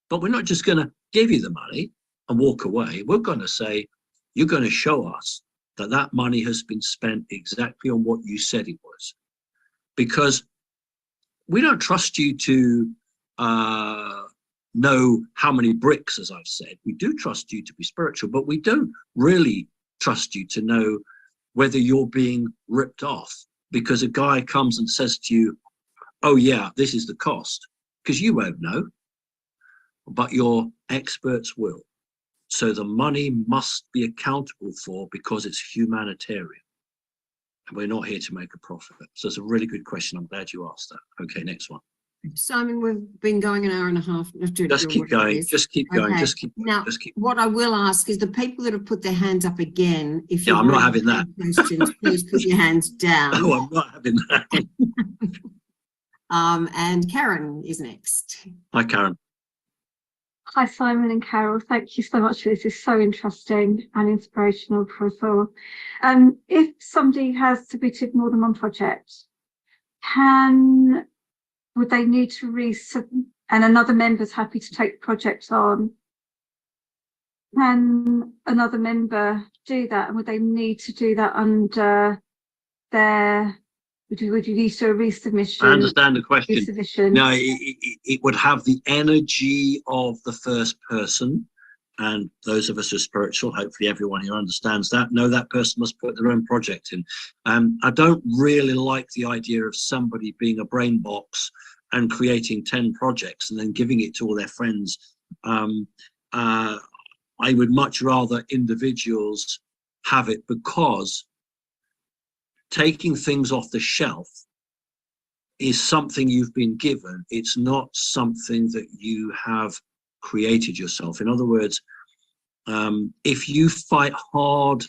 But we're not just going to give you the money and walk away. We're going to say, you're going to show us that that money has been spent exactly on what you said it was. Because we don't trust you to know how many bricks, as I've said. We do trust you to be spiritual, but we don't really trust you to know whether you're being ripped off because a guy comes and says to you, oh yeah, this is the cost, because you won't know, but your experts will. So the money must be accountable for because it's humanitarian. And we're not here to make a profit. So it's a really good question. I'm glad you asked that. Okay, next one. Simon, we've been going an hour and a half. Just keep going. Just keep going. Okay. Just keep. Now, just keep. what I will ask is the people that have put their hands up again, if Yeah, you I'm not want having that. questions, please put your hands down. No, I'm not having that. And Karen is next. Hi, Karen. Hi, Simon and Carol. Thank you so much for this. It's so interesting and inspirational for us all. If somebody has submitted more than one project, would they need to resubmit, and another member's happy to take the project on? Can another member do that? And would they need to do that under would you need to do a resubmission? I understand the question. Resubmission? No, it would have the energy of the first person. And those of us who are spiritual, hopefully everyone here understands that, know that person must put their own project in. I don't really like the idea of somebody being a brain box and creating 10 projects and then giving it to all their friends. I would much rather individuals have it, because taking things off the shelf is something you've been given. It's not something that you have created yourself. In other words, if you fight hard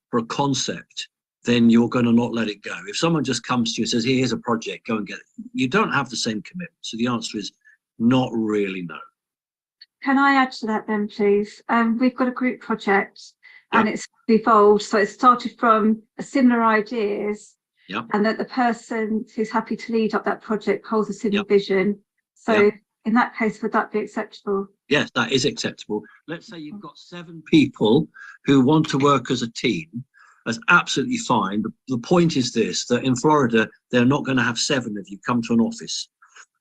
for a concept, then you're going to not let it go. If someone just comes to you and says, here's a project, go and get it, you don't have the same commitment. So the answer is not really no. Can I add to that then, please? We've got a group project and it's evolved. So it started from a similar ideas, Yep. and that the person who's happy to lead up that project holds a similar Yep. vision. So Yep. in that case, would that be acceptable? Yes, that is acceptable. Let's say you've got 7 people who want to work as a team. That's absolutely fine. The point is this, that in Florida, they're not going to have 7 of you come to an office.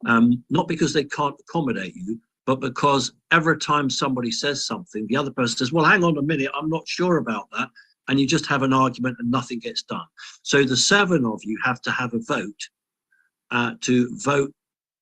Not because they can't accommodate you, but because every time somebody says something, the other person says, well, hang on a minute, I'm not sure about that. And you just have an argument and nothing gets done. So the 7 of you have to have a vote to vote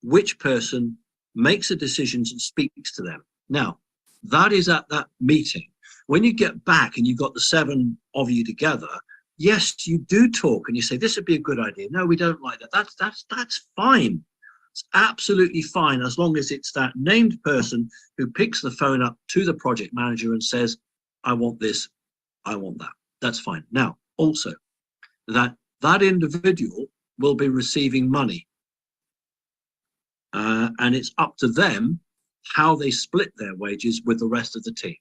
which person makes the decisions and speaks to them. Now, that is at that meeting. When you get back and you've got the 7 of you together, yes, you do talk and you say, this would be a good idea. No, we don't like that. That's fine. It's absolutely fine, as long as it's that named person who picks the phone up to the project manager and says, I want this, I want that. That's fine. Now, also, that individual will be receiving money. And it's up to them how they split their wages with the rest of the team.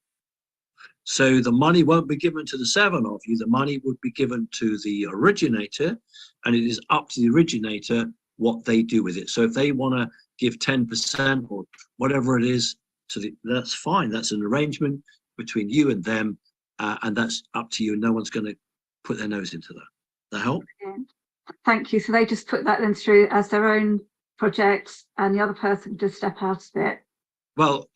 So the money won't be given to the 7 of you, the money would be given to the originator, and it is up to the originator what they do with it. So if they want to give 10% or whatever it is, that's fine. That's an arrangement between you and them, and that's up to you. No one's going to put their nose into that. That help? Thank you. So they just put that then through as their own project, and the other person can just step out of it. Well,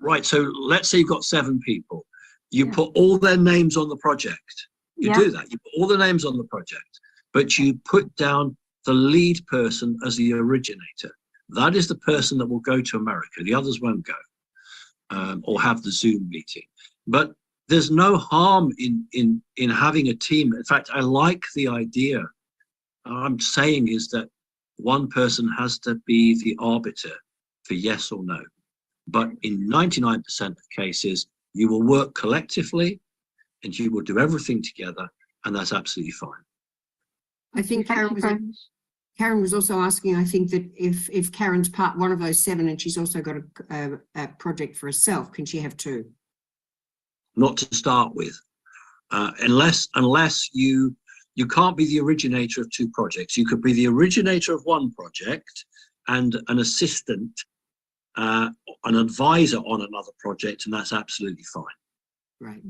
right. So let's say you've got 7 people. You put all their names on the project. You do that. You put all the names on the project, but you put down the lead person as the originator. That is the person that will go to America. The others won't go or have the Zoom meeting. But there's no harm in having a team. In fact, I like the idea. I'm saying is that one person has to be the arbiter for yes or no. But in 99% of cases, you will work collectively and you will do everything together, and that's absolutely fine. I think Karen was also asking, I think that if Karen's one of those 7 and she's also got a project for herself, can she have 2? Not to start with, unless you can't be the originator of 2 projects. You could be the originator of one project and an assistant, an advisor on another project, and that's absolutely fine. Right.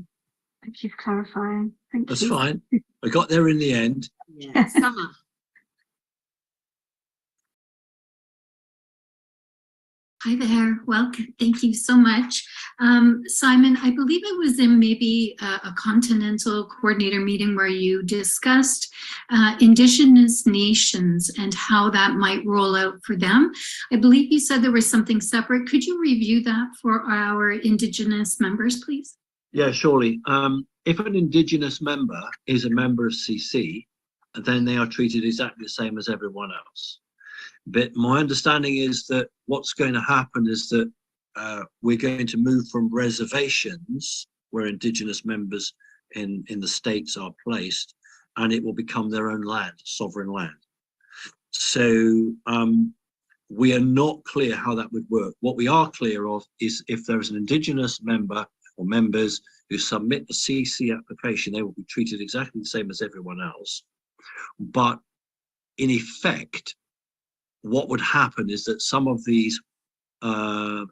Thank you for clarifying. Thank That's you. fine. We got there in the end. Yeah. Summer. Hi there. Welcome. Thank you so much. Simon, I believe it was in maybe a continental coordinator meeting where you discussed Indigenous nations and how that might roll out for them. I believe you said there was something separate. Could you review that for our Indigenous members, please? Yeah, surely. If an Indigenous member is a member of CC, then they are treated exactly the same as everyone else. But my understanding is that what's going to happen is that we're going to move from reservations where Indigenous members in the states are placed, and it will become their own land, sovereign land. So we are not clear how that would work. What we are clear of is if there is an Indigenous member or members who submit the CC application, they will be treated exactly the same as everyone else. But in effect, what would happen is that some of these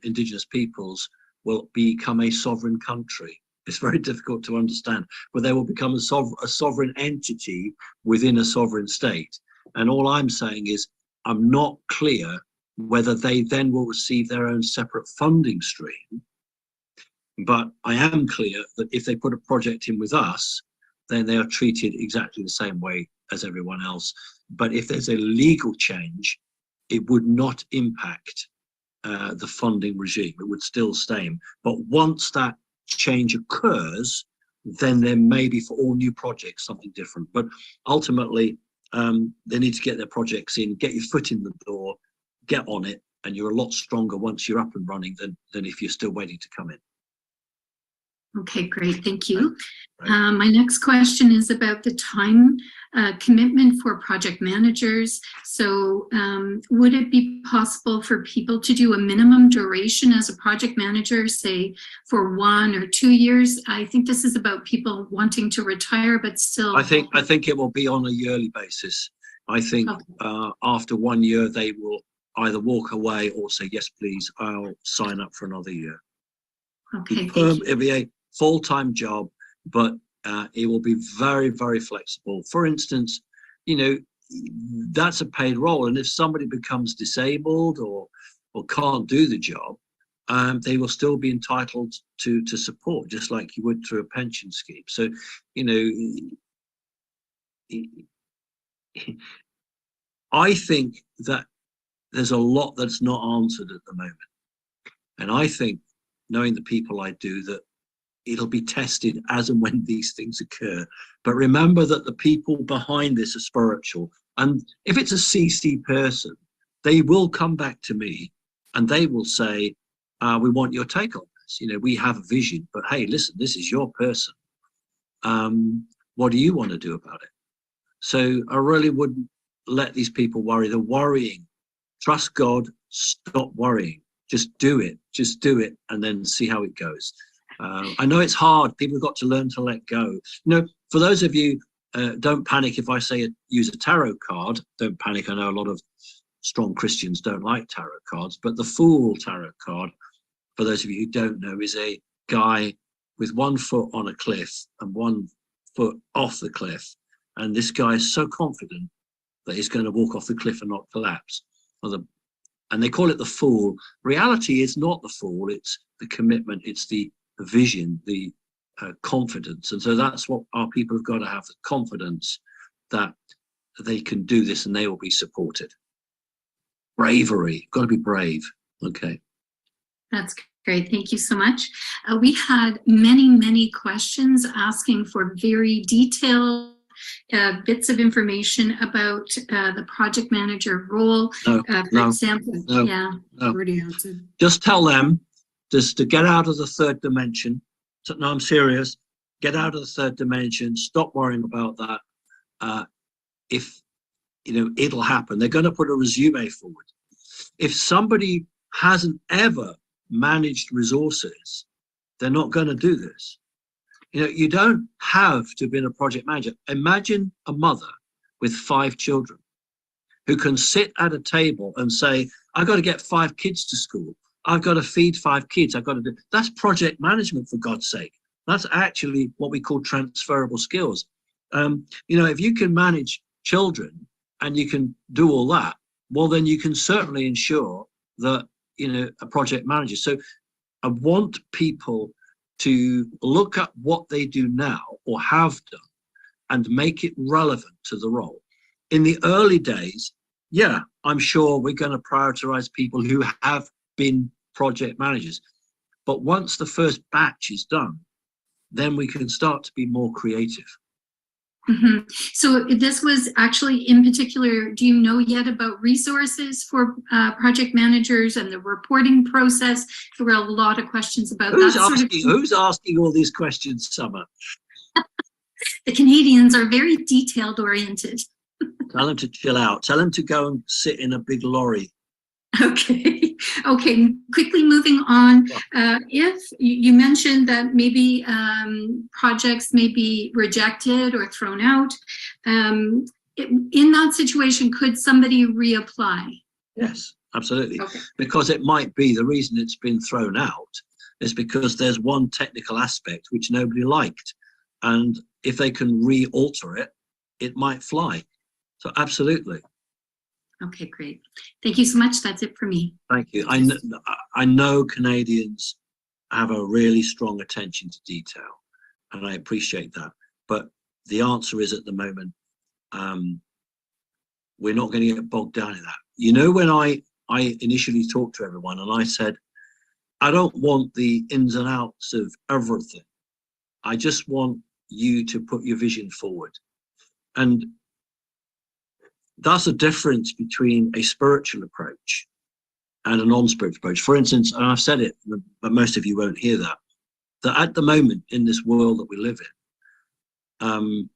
Indigenous peoples will become a sovereign country. It's very difficult to understand, but they will become a sovereign entity within a sovereign state. And all I'm saying is I'm not clear whether they then will receive their own separate funding stream. But I am clear that if they put a project in with us, then they are treated exactly the same way as everyone else. But if there's a legal change, it would not impact the funding regime. It would still stay. But once that change occurs, then there may be for all new projects something different. But ultimately, they need to get their projects in, get your foot in the door, get on it, and you're a lot stronger once you're up and running than if you're still waiting to come in. Okay, great. Thank you. My next question is about the time commitment for project managers. So would it be possible for people to do a minimum duration as a project manager, say for 1 or 2 years? I think this is about people wanting to retire, but still. I think it will be on a yearly basis. I think after 1 year, they will either walk away or say, yes, please, I'll sign up for another year. Okay. It'll be a full-time job, but it will be very, very flexible. For instance, you know, that's a paid role. And if somebody becomes disabled or can't do the job, they will still be entitled to support, just like you would through a pension scheme. So, you know, I think that there's a lot that's not answered at the moment. And I think, knowing the people I do, that it'll be tested as and when these things occur. But remember that the people behind this are spiritual. And if it's a CC person, they will come back to me and they will say, we want your take on this. You know, we have a vision, but hey, listen, this is your person. What do you want to do about it? So I really wouldn't let these people worry. They're worrying. Trust God, stop worrying. Just do it, and then see how it goes. I know it's hard. People have got to learn to let go. You know, for those of you, don't panic if I say use a tarot card. Don't panic. I know a lot of strong Christians don't like tarot cards, but the Fool tarot card, for those of you who don't know, is a guy with 1 foot on a cliff and 1 foot off the cliff. And this guy is so confident that he's going to walk off the cliff and not collapse. And they call it the Fool. Reality is not the Fool. It's the commitment. It's the vision, the confidence. And so that's what our people have got to have, the confidence that they can do this and they will be supported. Bravery, got to be brave. Okay. That's great. Thank you so much. We had many questions asking for very detailed bits of information about the project manager role. For example, already answered. Just tell them just to get out of the third dimension. So, no, I'm serious. Get out of the third dimension. Stop worrying about that. If you know, it'll happen. They're going to put a resume forward. If somebody hasn't ever managed resources, they're not going to do this. You know, you don't have to have been a project manager. Imagine a mother with 5 children who can sit at a table and say, I've got to get 5 kids to school. I've got to feed 5 kids. I've got to do. That's project management, for God's sake. That's actually what we call transferable skills. You know, if you can manage children and you can do all that, well, then you can certainly ensure that, you know, a project manager. So I want people to look at what they do now or have done and make it relevant to the role. In the early days, yeah, I'm sure we're going to prioritize people who have been project managers. But once the first batch is done, then we can start to be more creative. Mm-hmm. So this was actually in particular, do you know yet about resources for project managers and the reporting process? There were a lot of questions about that. Who's asking all these questions, Summer? The Canadians are very detailed oriented. Tell them to chill out. Tell them to go and sit in a big lorry. Okay. Quickly moving on. If you mentioned that maybe projects may be rejected or thrown out, in that situation, could somebody reapply? Yes, absolutely. Okay. Because it might be the reason it's been thrown out is because there's one technical aspect which nobody liked. And if they can re-alter it, it might fly. So absolutely. Okay, great. Thank you so much. That's it for me. Thank you. I know Canadians have a really strong attention to detail, and I appreciate that. But the answer is, at the moment, we're not going to get bogged down in that. You know, when I initially talked to everyone and I said, I don't want the ins and outs of everything. I just want you to put your vision forward. And that's a difference between a spiritual approach and a non-spiritual approach. For instance, and I've said it, but most of you won't hear that. that at the moment in this world that we live in,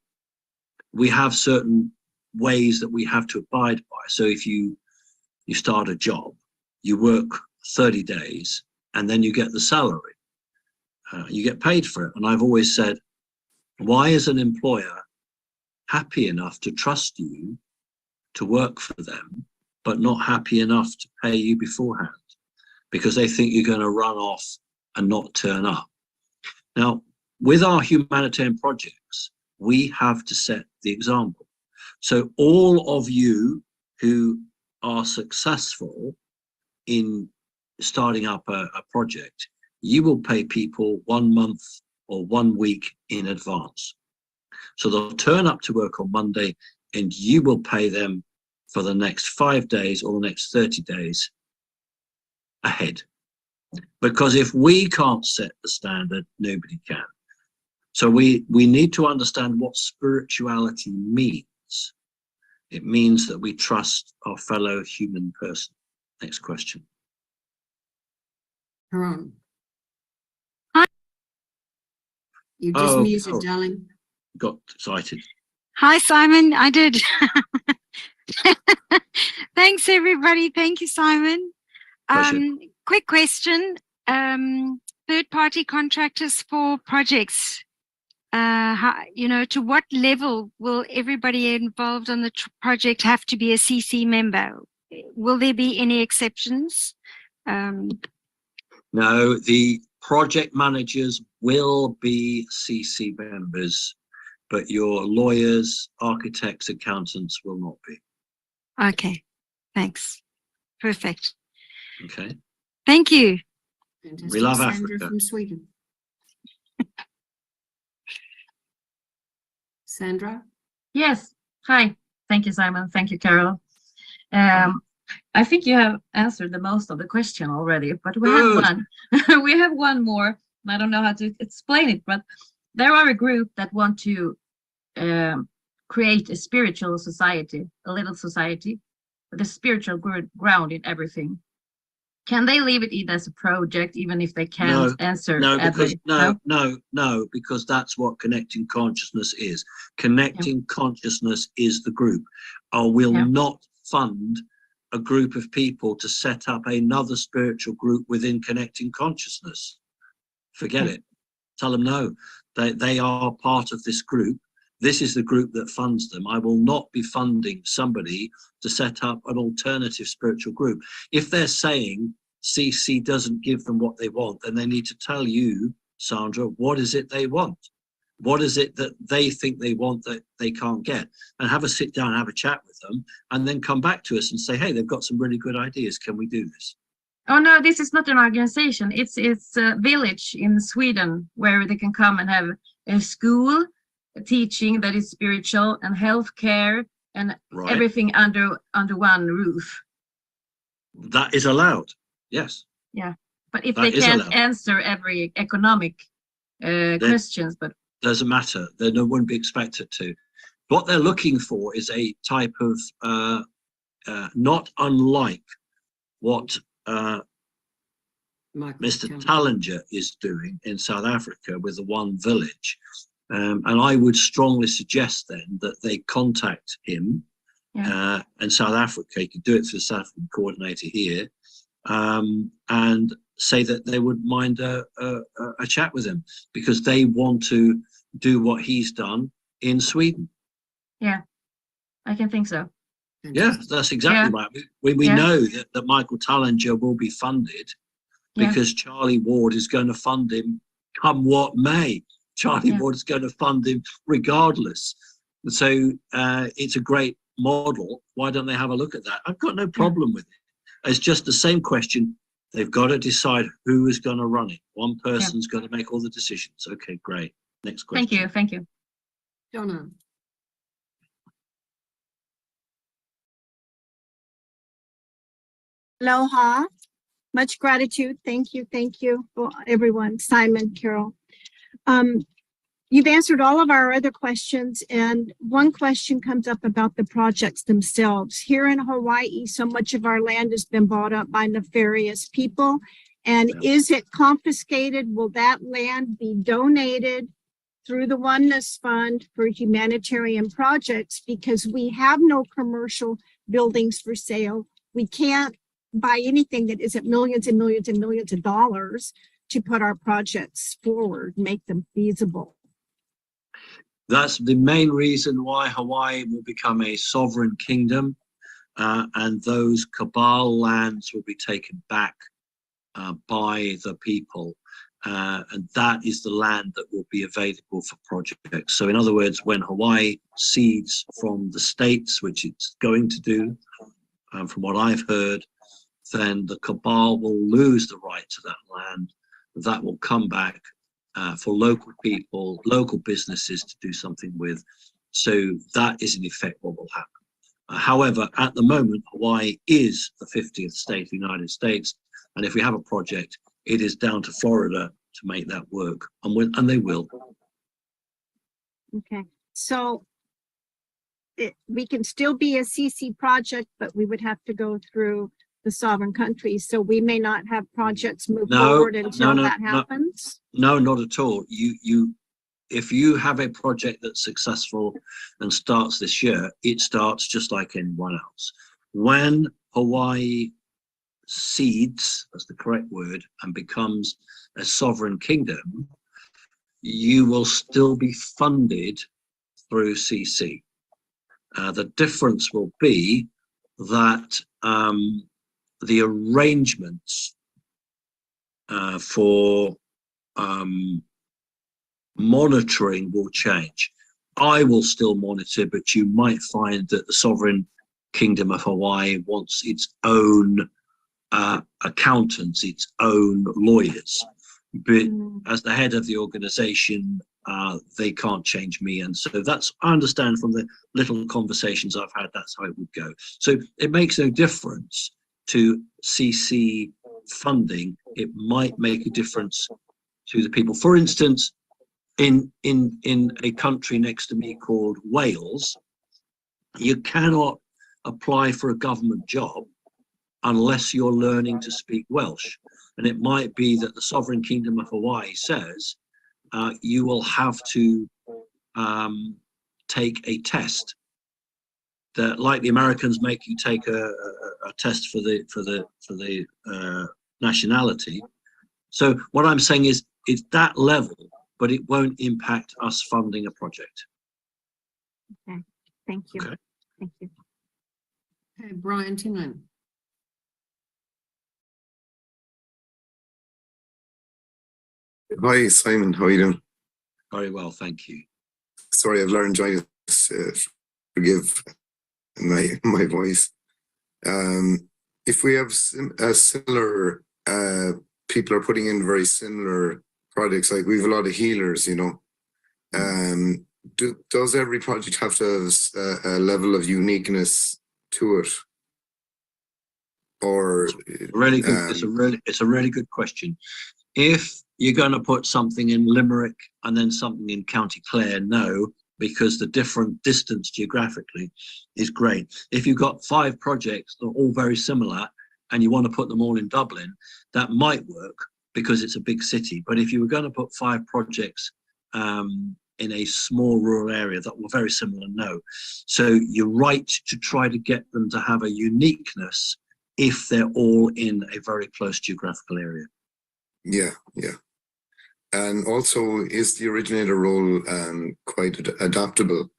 we have certain ways that we have to abide by. So if you start a job, you work 30 days and then you get the salary. You get paid for it. And I've always said, why is an employer happy enough to trust you to work for them, but not happy enough to pay you beforehand? Because they think you're going to run off and not turn up. Now, with our humanitarian projects, we have to set the example. So all of you who are successful in starting up a project, you will pay people 1 month or 1 week in advance. So they'll turn up to work on Monday and you will pay them for the next 5 days or the next 30 days ahead. Because if we can't set the standard, nobody can. So we need to understand what spirituality means. It means that we trust our fellow human person. Next question. Haran. Hi. You just muted, darling. Got excited. Hi, Simon. I did. Thanks, everybody. Thank you, Simon. Quick question. Third-party contractors for projects. To what level will everybody involved on the project have to be a CC member? Will there be any exceptions? No, the project managers will be CC members, but your lawyers, architects, accountants will not be. Okay, thanks. Perfect. Okay. Thank you. We love Sandra Africa. from Sweden. Sandra? Yes. Hi. Thank you, Simon. Thank you, Carol. I think you have answered the most of the question already, but we have one. We have one more. I don't know how to explain it, but there are a group that want to create a spiritual society, a little society with a spiritual ground in everything. Can they leave it as a project, even if they can't answer? No, because that's what connecting consciousness is. Connecting consciousness is the group. I will not fund a group of people to set up another spiritual group within connecting consciousness. Forget it. Tell them no. They are part of this group. This is the group that funds them. I will not be funding somebody to set up an alternative spiritual group. If they're saying CC doesn't give them what they want, then they need to tell you, Sandra, what is it they want? What is it that they think they want that they can't get? And have a sit down, have a chat with them, and then come back to us and say, hey, they've got some really good ideas. Can we do this? Oh, no, this is not an organization. It's a village in Sweden where they can come and have a school, a teaching that is spiritual, and healthcare, and everything under one roof. That is allowed. Yes. Yeah. But if they can't answer every economic questions, but doesn't matter. They wouldn't be expected to. What they're looking for is a type of not unlike what Mr. Tallinger is doing in South Africa with the One Village. And I would strongly suggest then that they contact him in South Africa. You could do it through the South African coordinator here, and say that they would mind a chat with him, because they want to do what he's done in Sweden. Yeah, I can think so. Yeah, that's exactly right. We know that Michael Tallinger will be funded because Charlie Ward is going to fund him come what may. Charlie Ward is going to fund him regardless. So it's a great model. Why don't they have a look at that? I've got no problem with it. It's just the same question. They've got to decide who is going to run it. One person's going to make all the decisions. Okay, great. Next question. Thank you. Thank you. Donna. Aloha. Much gratitude. Thank you. Thank you, everyone. Simon, Carol. You've answered all of our other questions, and one question comes up about the projects themselves. Here in Hawaii, so much of our land has been bought up by nefarious people, And is it confiscated? Will that land be donated through the Oneness Fund for humanitarian projects? Because we have no commercial buildings for sale. We can't buy anything that isn't millions and millions and millions of dollars to put our projects forward, make them feasible. That's the main reason why Hawaii will become a sovereign kingdom, and those cabal lands will be taken back by the people. And that is the land that will be available for projects. So in other words, when Hawaii cedes from the states, which it's going to do, from what I've heard, then the cabal will lose the right to that land. That will come back for local people, local businesses to do something with. So that is in effect what will happen. However, at the moment, Hawaii is the 50th state of the United States. And if we have a project, it is down to Florida to make that work, and they will. Okay, so we can still be a CC project, but we would have to go through the sovereign countries. So we may not have projects move forward until that happens. No, not at all. If you have a project that's successful and starts this year, it starts just like anyone else. When Hawaii cedes, that's the correct word, and becomes a sovereign kingdom, you will still be funded through CC. The difference will be that the arrangements for monitoring will change. I will still monitor, but you might find that the sovereign kingdom of Hawaii wants its own accountants, its own lawyers. But as the head of the organization, they can't change me. And so I understand from the little conversations I've had, that's how it would go. So it makes no difference to CC funding. It might make a difference to the people. For instance, in a country next to me called Wales, you cannot apply for a government job unless you're learning to speak Welsh. And it might be that the Sovereign Kingdom of Hawaii says you will have to take a test that, like the Americans make you take a test for the nationality. So what I'm saying is it's that level, but it won't impact us funding a project. Okay, thank you. Okay. Thank you. Okay, Brian Tinglin. Hi, Simon. How are you doing? Very well, thank you. Sorry, I've laryngitis. Forgive my voice. If we have a similar, people are putting in very similar projects, like we have a lot of healers, you know. Does every project have to have a level of uniqueness to it? Or really good. It's a really good question. If you're going to put something in Limerick and then something in County Clare, no, because the different distance geographically is great. If you've got 5 projects that are all very similar and you want to put them all in Dublin, that might work because it's a big city. But if you were going to put 5 projects in a small rural area that were very similar, no. So you're right to try to get them to have a uniqueness if they're all in a very close geographical area. Yeah. And also, is the originator role quite adaptable?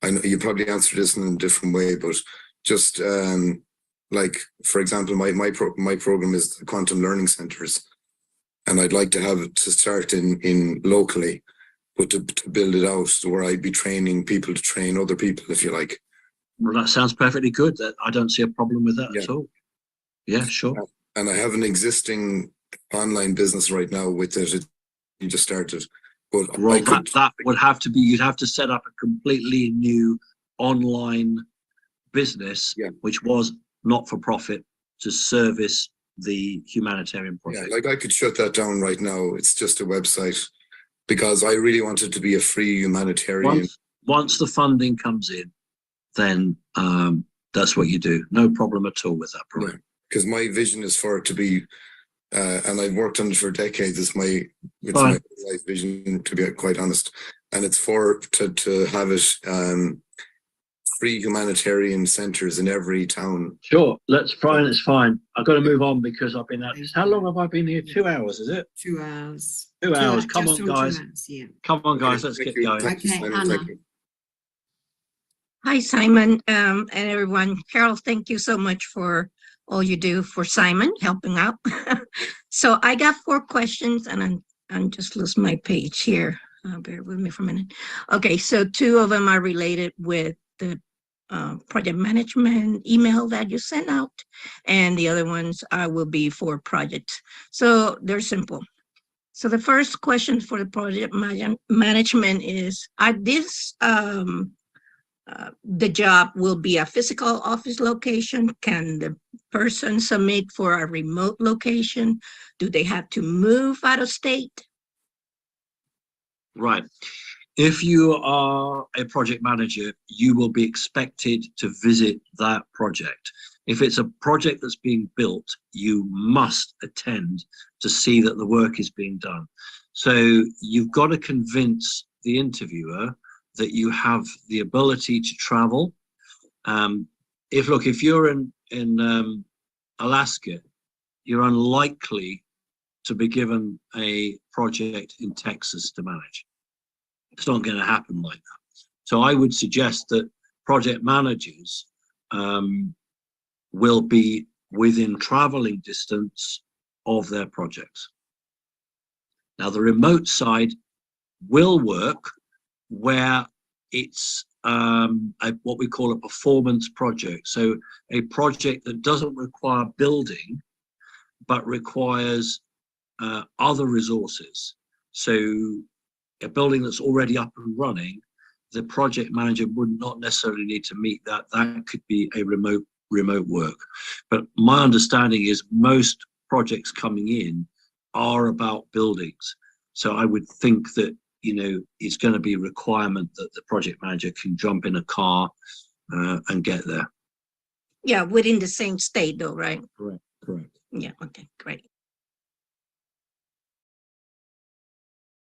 I know you probably answered this in a different way, but just like, for example, my program is the Quantum Learning Centers, and I'd like to have it to start in locally, but to build it out so where I'd be training people to train other people, if you like. Well, that sounds perfectly good. I don't see a problem with that at all. Yeah, sure. And I have an existing online business right now with it. You just started, but well, that would have to be, you'd have to set up a completely new online business, which was not for profit, to service the humanitarian project. Yeah, like I could shut that down right now. It's just a website, because I really wanted to be a free humanitarian. Once the funding comes in, then that's what you do. No problem at all with that program. Because my vision is for it to be and I've worked on it for decades. It's my life vision, to be quite honest. And it's to have it free humanitarian centres in every town. Sure, let's try, and it's fine. I've got to move on because I've been at this. How long have I been here? 2 hours, is it? 2 hours. 2 hours. Come Just on, on 2 guys. hours, yeah. Come on, guys. Let's get going. Okay, Anna. Hi, Simon, and everyone. Carol, thank you so much for all you do for Simon, helping out. So I got 4 questions, and I'm just losing my page here. Bear with me for a minute. Okay, so 2 of them are related with the project management email that you sent out, and the other ones will be for projects. So they're simple. So the first question for the project management is, the job will be a physical office location? Can the person submit for a remote location? Do they have to move out of state? Right. If you are a project manager, you will be expected to visit that project. If it's a project that's being built, you must attend to see that the work is being done. So you've got to convince the interviewer that you have the ability to travel. If you're in Alaska, you're unlikely to be given a project in Texas to manage. It's not going to happen like that. So I would suggest that project managers will be within traveling distance of their projects. Now, the remote side will work where it's what we call a performance project. So a project that doesn't require building, but requires other resources. So a building that's already up and running, the project manager would not necessarily need to meet that. That could be a remote work. But my understanding is most projects coming in are about buildings. So I would think that, it's going to be a requirement that the project manager can jump in a car and get there. Yeah, within the same state though, right? Correct. Yeah, okay, great.